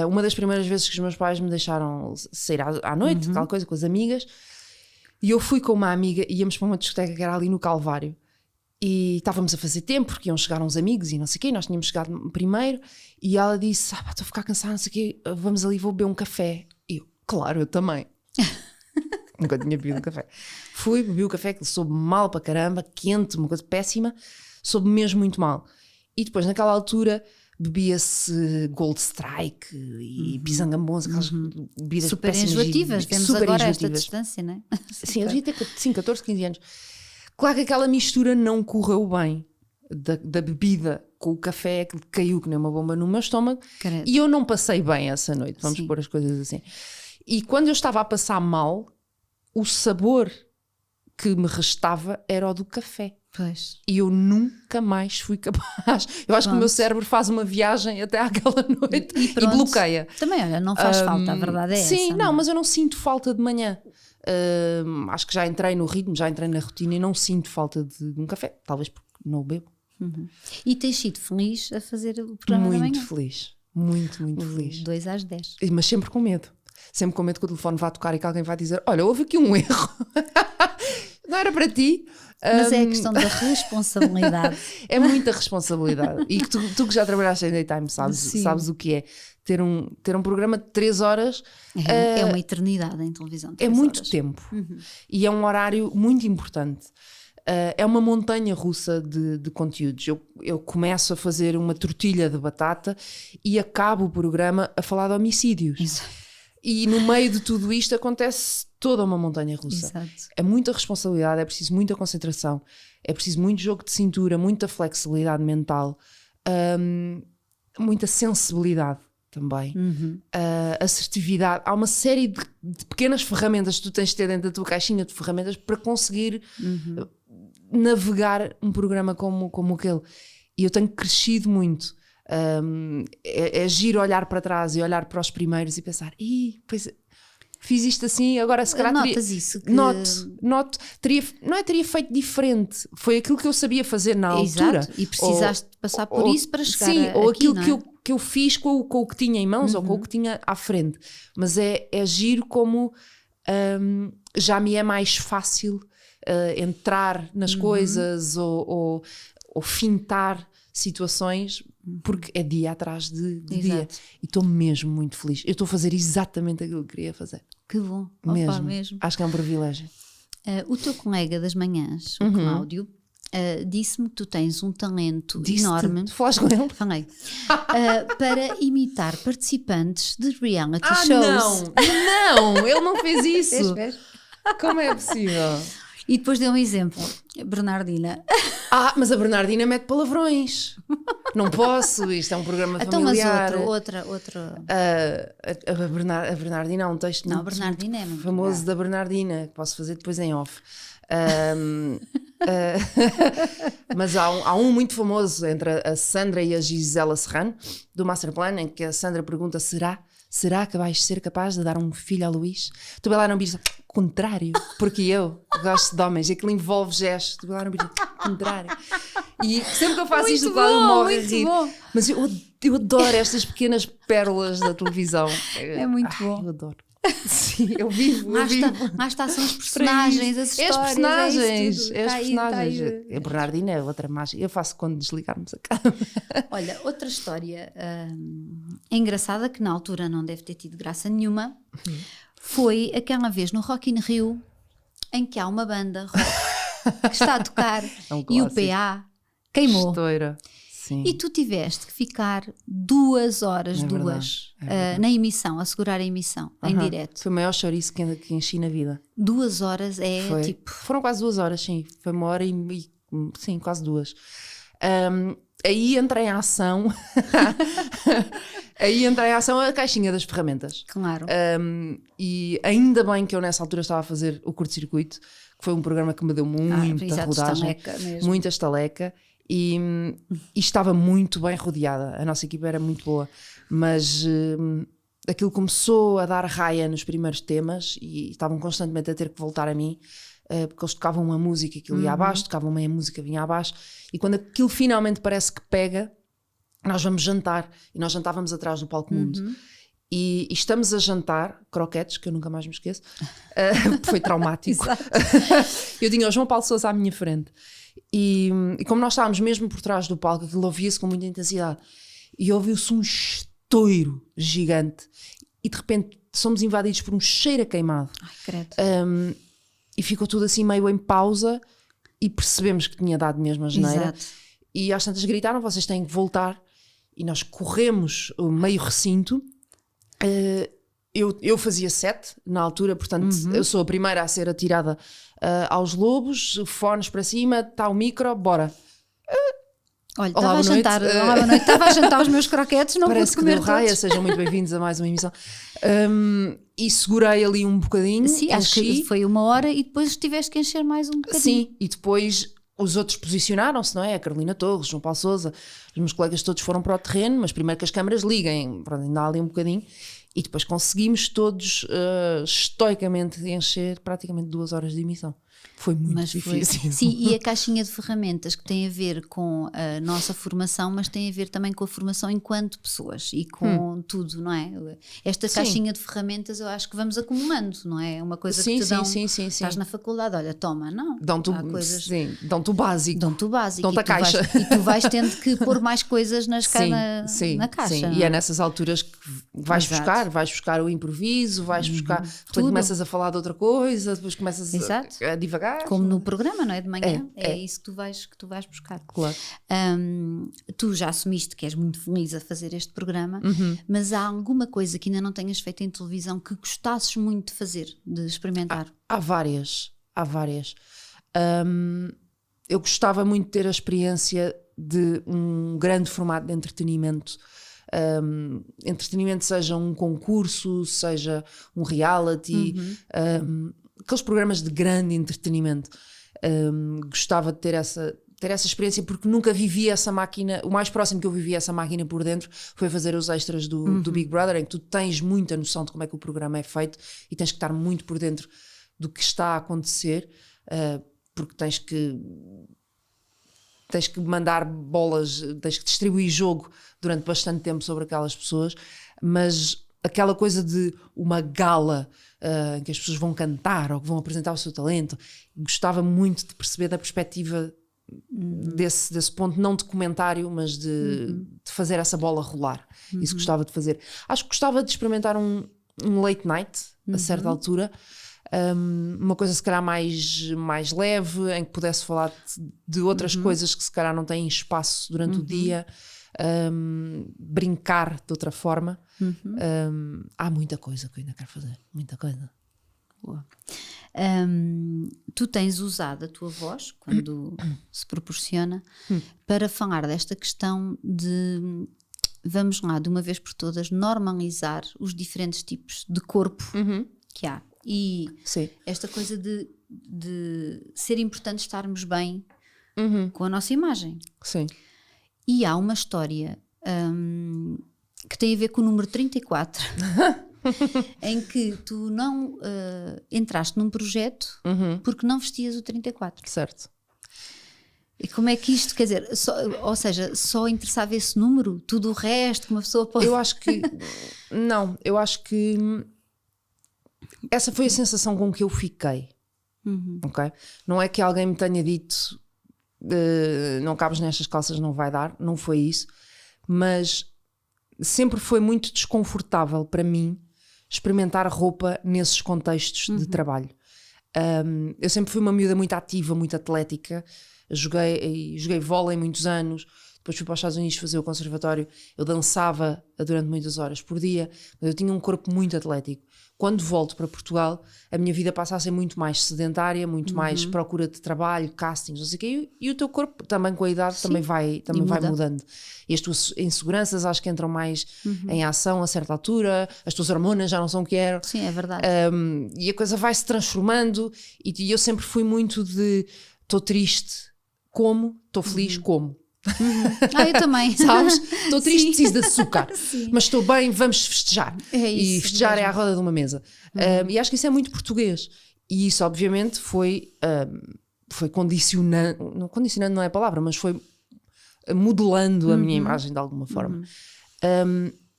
Uma das primeiras vezes que os meus pais me deixaram sair à noite, tal coisa, com as amigas. E eu fui com uma amiga, íamos para uma discoteca que era ali no Calvário. E estávamos a fazer tempo, porque iam chegar uns amigos e não sei o quê, nós tínhamos chegado primeiro, e ela disse, estou a ficar cansada, não sei o quê, vamos ali, vou beber um café. E eu, claro, eu também. Nunca tinha bebido um café. Fui, bebi o café, que soube mal para caramba, quente, uma coisa péssima, soube mesmo muito mal. E depois, naquela altura, bebia-se Gold Strike e Pisangambons, aquelas bebidas Super péssimas. enjoativas, vemos super agora esta enjoativas. distância, não é? Sim, eu devia ter 14, 15 anos. Claro que aquela mistura não correu bem da bebida com o café, aquilo que caiu que nem uma bomba no meu estômago. Credo. E eu não passei bem essa noite, vamos Sim. pôr as coisas assim. E quando eu estava a passar mal, o sabor que me restava era o do café. Pois. E eu nunca mais fui capaz. Eu acho que o meu cérebro faz uma viagem até àquela noite e pronto. bloqueia. Também, olha, não faz falta, a verdade é Sim, essa. não, mas eu não sinto falta de manhã. Acho que já entrei no ritmo, já entrei na rotina e não sinto falta de um café. Talvez porque não o bebo. E tens sido feliz a fazer o programa da Muito manhã? feliz. Muito feliz. 2 às 10. Mas sempre com medo. Sempre com medo que o telefone vá tocar e que alguém vai dizer, olha, houve aqui um erro. Não era para ti. Mas é a questão da responsabilidade. É muita responsabilidade. E que tu que já trabalhaste em daytime sabes o que é. Ter um programa de 3 horas É uma eternidade em televisão. é 3 muito horas. tempo. E é um horário muito importante. É uma montanha russa de conteúdos. Eu começo a fazer uma tortilha de batata e acabo o programa a falar de homicídios. Exato. E no meio de tudo isto acontece toda uma montanha russa. Exato. É muita responsabilidade, é preciso muita concentração, é preciso muito jogo de cintura, muita flexibilidade mental, muita sensibilidade também, assertividade. Há uma série de pequenas ferramentas que tu tens de ter dentro da tua caixinha de ferramentas para conseguir navegar um programa como aquele. E eu tenho crescido muito. É giro olhar para trás e olhar para os primeiros e pensar, pois fiz isto assim, agora se calhar notas isso que... Noto, teria feito diferente. Foi aquilo que eu sabia fazer na altura. Exato, e precisaste passar por isso para chegar sim, ou aqui, aquilo que eu fiz com o que tinha em mãos ou com o que tinha à frente. Mas é giro como já me é mais fácil entrar nas coisas ou fintar situações, porque é dia atrás de dia. E estou mesmo muito feliz. Eu estou a fazer exatamente aquilo que queria fazer. Que bom. Mesmo. Acho que é um privilégio. O teu colega das manhãs, o Cláudio, disse-me que tu tens um talento enorme. Tu falaste com ele? Falei. Para imitar participantes de reality shows. Não, ele não fez isso. Vês? Como é possível? E depois deu um exemplo. Bernardina. Mas a Bernardina mete palavrões. Não posso, isto é um programa familiar. Então, mas outra. A Bernardina há um texto não, muito, Bernardina é muito famoso da Bernardina, que posso fazer depois em off. Mas há um muito famoso entre a Sandra e a Gisela Serrano, do Masterplan, em que a Sandra pergunta: será que vais ser capaz de dar um filho a Luís? Tu vai lá não diz contrário, porque eu gosto de homens, e aquilo envolve gestos. Tu vai lá não diz contrário. E sempre que eu faço isto, o Cláudio morre a rir. Mas eu adoro estas pequenas pérolas da televisão. É muito bom. Eu adoro. Sim, eu vivo. Lá está, são os personagens, as histórias. As personagens. Tá A Bernardina é outra mágica. Eu faço quando desligarmos a câmera. Olha, outra história engraçada, que na altura não deve ter tido graça nenhuma, foi aquela vez no Rock in Rio, em que há uma banda rock que está a tocar e o PA queimou. Estoura. Sim. E tu tiveste que ficar 2 horas, na emissão, a segurar a emissão, em direto. Foi o maior chouriço que enchi na vida. 2 horas Foram quase 2 horas, sim. Foi 1 hora sim, quase 2. Aí entra em ação a caixinha das ferramentas. Claro. E ainda bem que eu nessa altura estava a fazer o curto-circuito, que foi um programa que me deu muita rodagem, muita estaleca. E estava muito bem rodeada. A nossa equipa era muito boa, mas aquilo começou a dar raia nos primeiros temas e estavam constantemente a ter que voltar a mim, porque eles tocavam uma música, aquilo ia abaixo, tocavam meia música, vinha abaixo, e quando aquilo finalmente parece que pega, nós vamos jantar, e nós jantávamos atrás do Palco Mundo. E estamos a jantar croquetes, que eu nunca mais me esqueço, foi traumático. Eu tinha o João Paulo Sousa à minha frente. E como nós estávamos mesmo por trás do palco, aquilo ouvia-se com muita intensidade e ouviu-se um estouro gigante e de repente somos invadidos por um cheiro a queimado. Ai, credo. E ficou tudo assim meio em pausa e percebemos que tinha dado mesmo a geneira. Exato. E às tantas gritaram: vocês têm que voltar. E nós corremos o meio recinto. Eu fazia 7 na altura, portanto eu sou a primeira a ser atirada aos lobos, fones para cima, está o micro, bora. Olha, estava a jantar, estava a jantar os meus croquetes, não parece pude comer que deu raia. Sejam muito bem-vindos a mais uma emissão. E segurei ali um bocadinho. Sim, acho que foi 1 hora e depois tiveste que encher mais um bocadinho. Sim, e depois os outros posicionaram-se, não é? A Carolina Torres, João Paulo Sousa, os meus colegas todos foram para o terreno, mas primeiro que as câmaras liguem, pronto, ainda há ali um bocadinho. E depois conseguimos todos estoicamente encher praticamente 2 horas de emissão. Foi muito difícil. Sim, e a caixinha de ferramentas que tem a ver com a nossa formação, mas tem a ver também com a formação enquanto pessoas e com tudo, não é? Esta caixinha de ferramentas eu acho que vamos acumulando, não é? Uma coisa que te dão, estás na faculdade, olha, toma, não. Dão-te o básico. Dão-te o básico. Dão-te a caixa. E tu vais tendo que pôr mais coisas na caixa. Sim. E é nessas alturas que vais buscar o improviso, vais buscar, depois começas a falar de outra coisa, depois começas a divagar. Como no programa, não é? De manhã, é isso que tu vais buscar. Claro. Tu já assumiste que és muito feliz a fazer este programa, mas há alguma coisa que ainda não tenhas feito em televisão que gostasses muito de fazer, de experimentar? Há várias. Eu gostava muito de ter a experiência de um grande formato de entretenimento. Entretenimento seja um concurso, seja um reality, aqueles programas de grande entretenimento. Gostava de ter essa ter essa experiência, porque nunca vivi essa máquina. O mais próximo que eu vivi essa máquina por dentro foi fazer os extras do Big Brother, em que tu tens muita noção de como é que o programa é feito e tens que estar muito por dentro do que está a acontecer, porque tens que mandar bolas, tens que distribuir jogo durante bastante tempo sobre aquelas pessoas, mas aquela coisa de uma gala em que as pessoas vão cantar ou que vão apresentar o seu talento, gostava muito de perceber da perspectiva desse ponto, não de comentário, mas de fazer essa bola rolar. Isso gostava de fazer. Acho que gostava de experimentar um late night a certa altura, uma coisa se calhar mais leve, em que pudesse falar de outras coisas que se calhar não têm espaço durante o dia, brincar de outra forma. Há muita coisa que eu ainda quero fazer, muita coisa. Boa. Tu tens usado a tua voz, quando se proporciona, para falar desta questão de, vamos lá, de uma vez por todas, normalizar os diferentes tipos de corpo que há. E Sim. esta coisa de ser importante estarmos bem com a nossa imagem. Sim. E há uma história que tem a ver com o número 34, em que tu não entraste num projeto porque não vestias o 34. Certo. E como é que isto, quer dizer, ou seja, só interessava esse número? Tudo o resto que uma pessoa pode... Eu acho que... não, eu acho que... essa foi a sensação com que eu fiquei. Okay? Não é que alguém me tenha dito não cabes nestas calças, não vai dar. Não foi isso. Mas sempre foi muito desconfortável para mim experimentar roupa nesses contextos de trabalho. Eu sempre fui uma miúda muito ativa, muito atlética. Joguei vôlei muitos anos. Depois fui para os Estados Unidos fazer o conservatório. Eu dançava durante muitas horas por dia. Mas eu tinha um corpo muito atlético. Quando volto para Portugal, a minha vida passa a ser muito mais sedentária, muito mais procura de trabalho, castings, não sei o quê. E o teu corpo, também com a idade, também vai mudando. E as tuas inseguranças acho que entram mais em ação a certa altura. As tuas hormonas já não são o que eram. Sim, é verdade. E a coisa vai se transformando. E eu sempre fui muito de... estou triste, como? Estou feliz, como? Eu também. Sabes? Estou triste, preciso de açúcar. Sim. Mas estou bem, vamos festejar. É isso, e festejar mesmo. é à roda de uma mesa. E acho que isso é muito português. E isso, obviamente, foi condicionando. Não, condicionando não é a palavra, mas foi modelando a minha imagem de alguma forma.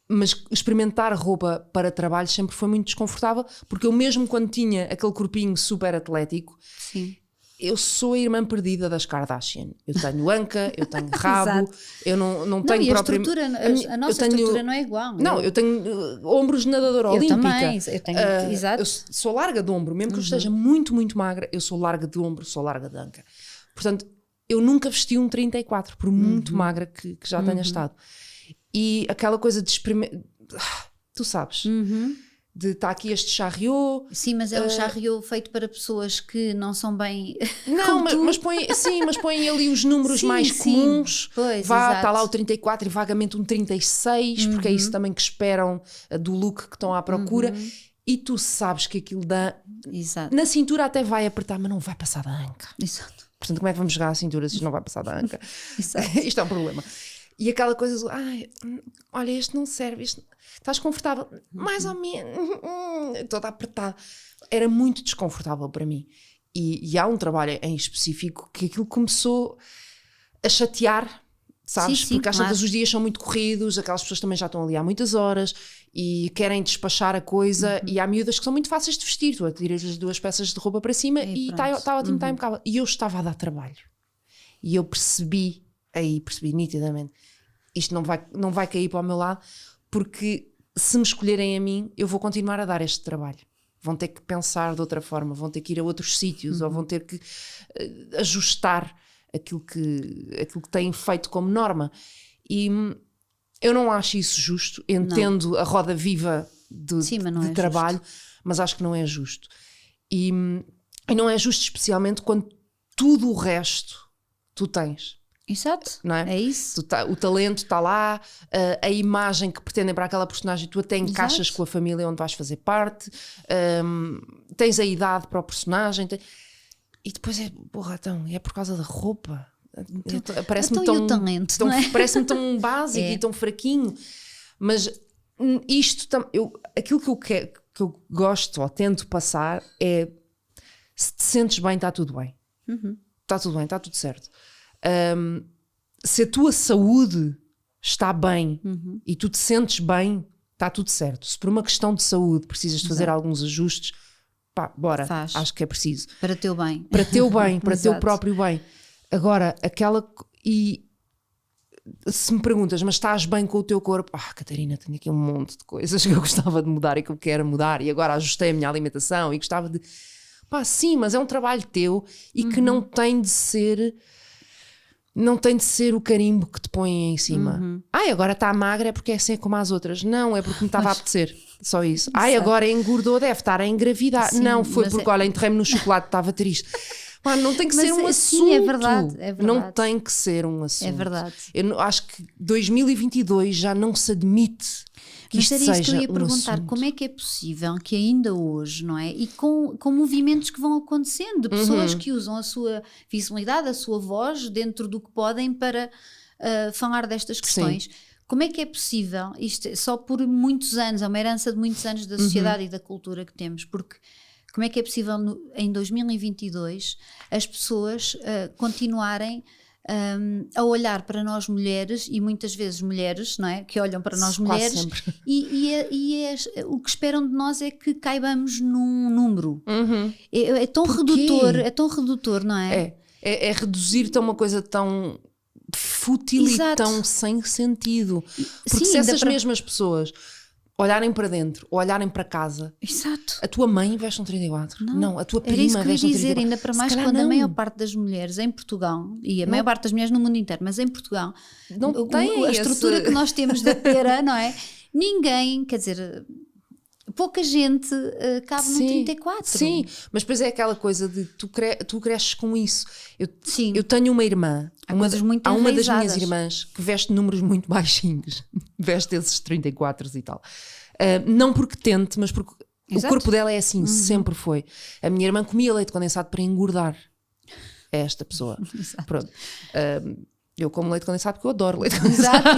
Mas experimentar roupa para trabalho sempre foi muito desconfortável, porque eu, mesmo quando tinha aquele corpinho super atlético, Sim. eu sou a irmã perdida das Kardashian. Eu tenho anca, eu tenho rabo, eu não tenho e a propriamente... estrutura, a nossa estrutura não é igual. Não, eu tenho ombros de nadadora olímpica. Também, eu tenho, exato. Eu sou larga de ombro, mesmo que eu esteja muito, muito magra, eu sou larga de ombro, sou larga de anca. Portanto, eu nunca vesti um 34, por muito magra que já tenha estado. E aquela coisa de experimentar... Tu sabes... de estar aqui este charriot. Sim, mas é um charriot feito para pessoas que não são bem... Não, mas põe ali os números mais comuns. Pois, Está lá o 34 e vagamente um 36, porque é isso também que esperam do look que estão à procura. E tu sabes que aquilo dá... Exato. Na cintura até vai apertar, mas não vai passar da anca. Exato. Portanto, como é que vamos jogar a cintura se isto não vai passar da anca? Isto é um problema. E aquela coisa de, olha, este não serve, estás confortável, mais ou menos, toda apertada. Era muito desconfortável para mim. E há um trabalho em específico que aquilo começou a chatear, sabes? Sim, porque às claro. tantas os dias são muito corridos, aquelas pessoas também já estão ali há muitas horas e querem despachar a coisa. E há miúdas que são muito fáceis de vestir. Tu atiras as 2 peças de roupa para cima e está ótimo, está impecável. E eu estava a dar trabalho. E eu percebi nitidamente, isto não vai cair para o meu lado, porque se me escolherem a mim, eu vou continuar a dar este trabalho. Vão ter que pensar de outra forma, vão ter que ir a outros sítios, ou vão ter que ajustar aquilo que têm feito como norma. E eu não acho isso justo. Entendo a roda viva de trabalho, mas acho que não é justo. E não é justo especialmente quando tudo o resto tu tens. Exato, não é? É isso. O talento está lá, a imagem que pretendem para aquela personagem, tu até encaixas com a família onde vais fazer parte, tens a idade para o personagem, e depois porra, então, é por causa da roupa. Parece-me tão, talento, não é? Parece-me tão básico e tão fraquinho. Mas isto, aquilo que eu gosto ou tento passar é: se te sentes bem, está tudo bem. Está tudo bem, está tudo certo. Se a tua saúde está bem e tu te sentes bem, está tudo certo. Se por uma questão de saúde precisas de fazer alguns ajustes, pá, bora, acho que é preciso. Para teu bem. Para teu bem, para teu próprio bem. Agora, e se me perguntas, mas estás bem com o teu corpo? Catarina, tenho aqui um monte de coisas que eu gostava de mudar e que eu quero mudar, e agora ajustei a minha alimentação e gostava de... sim, mas é um trabalho teu e que não tem de ser o carimbo que te põem em cima. Agora está magra é porque é assim como as outras. Não, é porque me estava a apetecer. Só isso. Agora engordou, deve estar a engravidar. Sim, não, foi porque, olha, enterrei-me no chocolate, estava triste. Não tem que ser um assunto. Sim, é verdade. Não tem que ser um assunto. É verdade. Eu acho que 2022 já não se admite que isto seja um assunto. Mas era isso que eu ia perguntar. Como é que é possível que ainda hoje, não é? E com movimentos que vão acontecendo, de pessoas que usam a sua visibilidade, a sua voz dentro do que podem para falar destas questões. Sim. Como é que é possível? Isto só por muitos anos, é uma herança de muitos anos da sociedade e da cultura que temos, porque como é que é possível em 2022 as pessoas continuarem a olhar para nós mulheres, e muitas vezes mulheres, não é? Que olham para nós mulheres o que esperam de nós é que caibamos num número. É tão redutor, não é? É reduzir-te a uma coisa tão fútil e tão sem sentido. Porque se essas mesmas pessoas olharem para dentro, ou olharem para casa, a tua mãe veste um 34, não, a tua prima veste um 34. Era isso que eu ia dizer, ainda para mais quando a maior parte das mulheres em Portugal, e a maior parte das mulheres no mundo inteiro, mas em Portugal, não tem a estrutura que nós temos da pera, não é? Ninguém, quer dizer... Pouca gente cabe no 34. Sim, mas depois é aquela coisa de tu cresces com isso. Eu tenho uma irmã, há uma das minhas irmãs que veste números muito baixinhos, veste esses 34 e tal. Não porque tente, mas porque o corpo dela é assim, sempre foi. A minha irmã comia leite condensado para engordar. É esta pessoa. Pronto. Eu como leite condensado porque eu adoro leite condensado.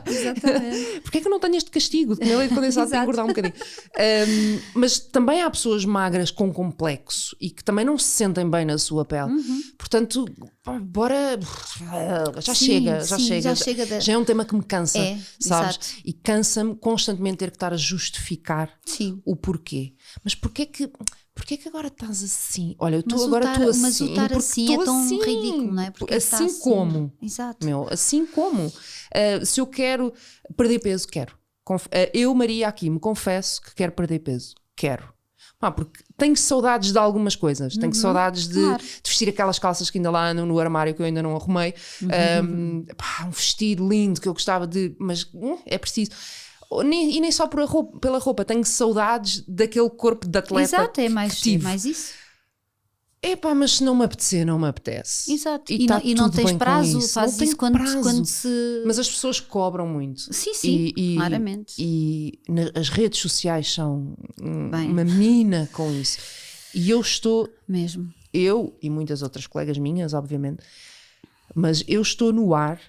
Exatamente. Porquê é que eu não tenho este castigo de comer leite condensado para engordar um bocadinho? Mas também há pessoas magras com complexo e que também não se sentem bem na sua pele. Portanto, bora... Já chega. Já é um tema que me cansa, sabes? Exato. E cansa-me constantemente ter que estar a justificar o porquê. Mas porquê que agora estás assim? Olha, eu estou assim. Mas o estar assim é tão ridículo, não é? Porque assim como. Exato. Assim como. Se eu quero perder peso, quero. Eu, Maria, aqui me confesso que quero perder peso. Quero. Porque tenho saudades de algumas coisas. Tenho saudades de vestir aquelas calças que ainda lá andam no armário que eu ainda não arrumei. Um vestido lindo que eu gostava de... Mas é preciso... E nem só pela roupa, tenho saudades daquele corpo de atleta. Exato, é mais isso. Mas se não me apetecer, não me apetece. Exato. E não tens prazo, fazes isso quando se... Mas as pessoas cobram muito. Sim, claramente. E as redes sociais são uma mina com isso. E eu estou... Mesmo. Eu e muitas outras colegas minhas, obviamente, mas eu estou no ar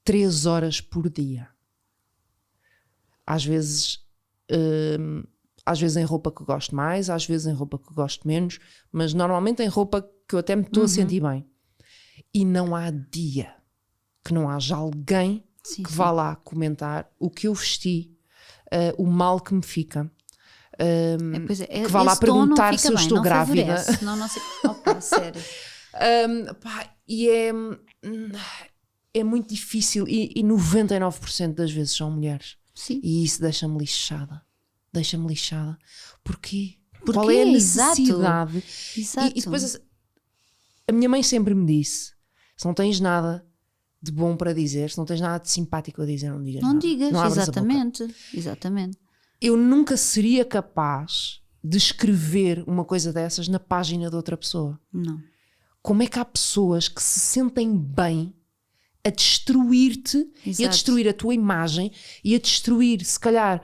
3 horas por dia. Às vezes em roupa que gosto mais, às vezes em roupa que gosto menos, mas normalmente em roupa que eu até me estou a sentir bem. E não há dia que não haja alguém que vá lá comentar o que eu vesti, o mal que me fica. Que vá lá perguntar se eu estou grávida. Não sei. Opa, sério. E é muito difícil, e 99% das vezes são mulheres. Sim. E isso deixa-me lixada. Porquê? Qual é a necessidade? Exato. E depois a minha mãe sempre me disse: se não tens nada de bom para dizer, se não tens nada de simpático a dizer, não digas nada. Não digas, exatamente. Eu nunca seria capaz de escrever uma coisa dessas na página de outra pessoa. Não. Como é que há pessoas que se sentem bem a destruir-te e a destruir a tua imagem e a destruir, se calhar,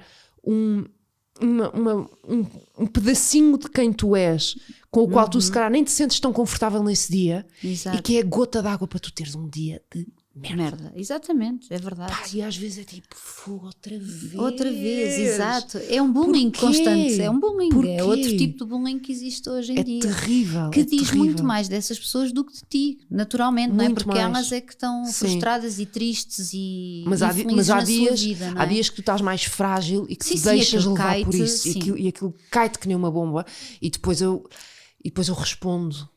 um pedacinho de quem tu és, com o qual tu se calhar nem te sentes tão confortável nesse dia. Exato. E que é a gota d'água para tu teres um dia de merda. Exatamente, é verdade. Pá, e às vezes é tipo, outra vez. Outra vez, exato. É um bullying constante. É um bullying. Porquê? É outro tipo de bullying que existe hoje em dia. Terrível. Que diz terrível. muito mais dessas pessoas do que de ti, naturalmente, não é? Muito Porque mais. elas é que estão Sim. frustradas e tristes e Mas há infelizes na dias, sua vida, não é? há dias que tu estás mais frágil e que Sim, te sim, deixas aquilo levar por cai-te, isso. sim. E aquilo cai-te que nem uma bomba. E depois eu respondo.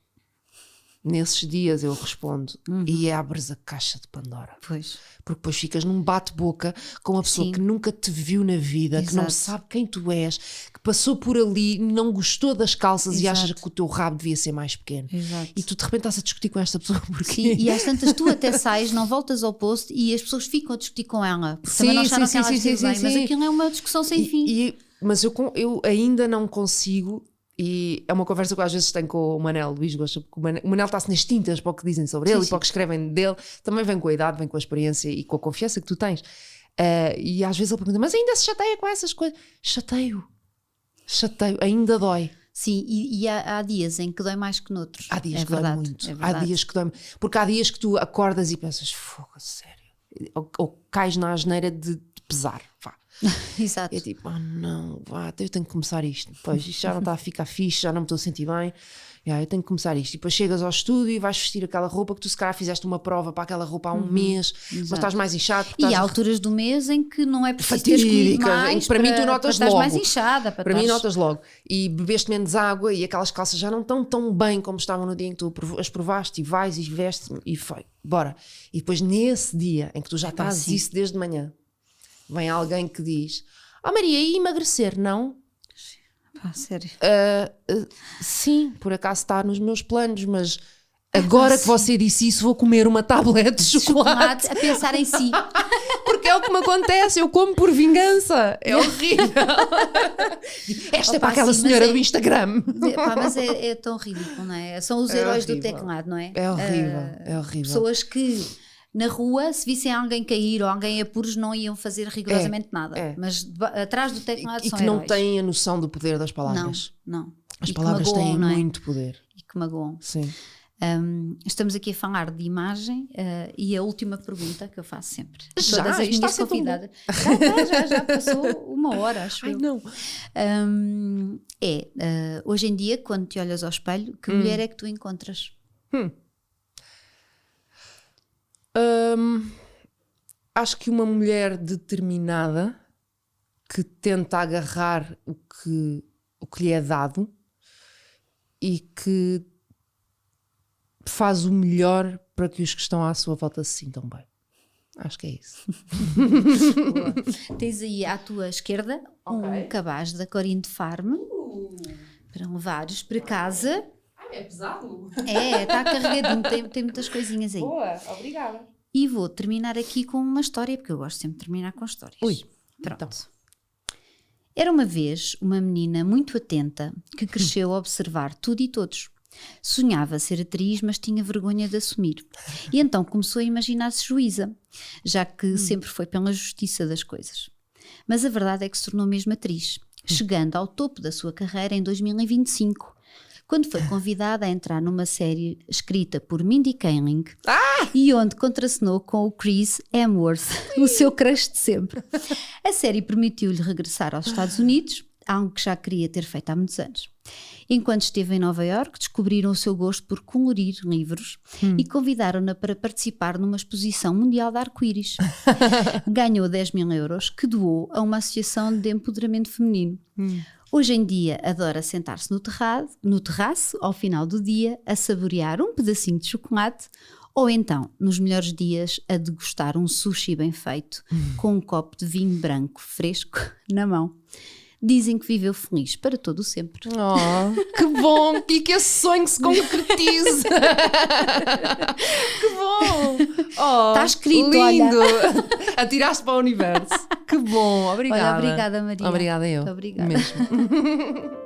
Nesses dias eu respondo. E abres a caixa de Pandora. Pois. Porque depois ficas num bate-boca com uma pessoa Sim. que nunca te viu na vida, que não Exato. sabe quem tu és, que passou por ali, não gostou das calças e Exato. achas que o teu rabo devia ser mais pequeno. Exato. E tu de repente estás a discutir com esta pessoa porque... Sim, e às tantas tu até sais, não voltas ao post e as pessoas ficam a discutir com ela. Porque também não acharam que ela esteve bem, mas aquilo é uma discussão sem fim. Mas eu ainda não consigo, e é uma conversa que eu às vezes tenho com o Manel Luís Gosta, porque o Manel está-se nas tintas para o que dizem sobre ele e para o que escrevem dele, também vem com a idade, vem com a experiência e com a confiança que tu tens. E às vezes ele pergunta, mas ainda se chateia com essas coisas? Chateio, ainda dói. Sim, e há dias em que dói mais que noutros. Há dias é que verdade, dói muito. é Há verdade. dias que dói, porque há dias que tu acordas e pensas, fogo, sério. Ou cais na asneira de pesar, vá. Exato. É tipo, não, vá, eu tenho que começar isto. Depois isto já não está a ficar fixe, já não me estou a sentir bem. Eu tenho que começar isto. E depois chegas ao estúdio e vais vestir aquela roupa que tu se calhar fizeste uma prova para aquela roupa há um mês, mas estás mais inchado. E há alturas do mês em que não é preciso ter fatídica, escolhido em mais que para mim tu notas para estás logo. mais inchada. Para mim notas logo. E bebeste menos água e aquelas calças já não estão tão bem como estavam no dia em que tu as provaste e vais e vestes e foi, bora. E depois nesse dia em que tu já estás isso desde de manhã, vem alguém que diz, Maria, e emagrecer, não? Sério. Sim, por acaso está nos meus planos, mas agora que você disse isso, vou comer uma tablete de chocolate. A pensar em si. Porque é o que me acontece, eu como por vingança. É horrível. Esta é para aquela senhora do Instagram. Mas é tão ridículo, não é? São os heróis do teclado, não é? É horrível, é horrível. Pessoas que na rua, se vissem alguém cair ou alguém a puros, não iam fazer rigorosamente nada. Mas atrás do teclado e são que heróis. não têm a noção do poder das palavras. Não. As palavras têm muito poder. E que magoam. Sim. Estamos aqui a falar de imagem e a última pergunta que eu faço sempre. Já? Todas as minhas convidadas. Já passou uma hora, acho eu. Não. Hoje em dia, quando te olhas ao espelho, que mulher é que tu encontras? Acho que uma mulher determinada que tenta agarrar o que lhe é dado e que faz o melhor para que os que estão à sua volta se sintam bem. Acho que é isso. Tens aí à tua esquerda um cabaz da Corinne Farm para levares para casa. É pesado. Está carregadinho, tem muitas coisinhas aí. Boa, obrigada. E vou terminar aqui com uma história, porque eu gosto sempre de terminar com histórias. Pronto. Então. Era uma vez uma menina muito atenta que cresceu a observar tudo e todos. Sonhava ser atriz, mas tinha vergonha de assumir. E então começou a imaginar-se juíza, já que sempre foi pela justiça das coisas. Mas a verdade é que se tornou mesmo atriz, chegando ao topo da sua carreira em 2025, quando foi convidada a entrar numa série escrita por Mindy Kaling e onde contracenou com o Chris Hemsworth, o seu crush de sempre. A série permitiu-lhe regressar aos Estados Unidos, algo que já queria ter feito há muitos anos. Enquanto esteve em Nova Iorque, descobriram o seu gosto por colorir livros e convidaram-na para participar numa exposição mundial de arco-íris. Ganhou 10 mil euros que doou a uma associação de empoderamento feminino. Hoje em dia adora sentar-se no terraço ao final do dia a saborear um pedacinho de chocolate ou então, nos melhores dias, a degustar um sushi bem feito com um copo de vinho branco fresco na mão. Dizem que viveu feliz para todo o sempre. Que bom! E que esse sonho se concretize! Que bom! Está escrito, lindo! olha. Atiraste para o universo. Que bom! Obrigada. Olha, obrigada, Maria. Obrigada eu. Muito obrigada. Mesmo.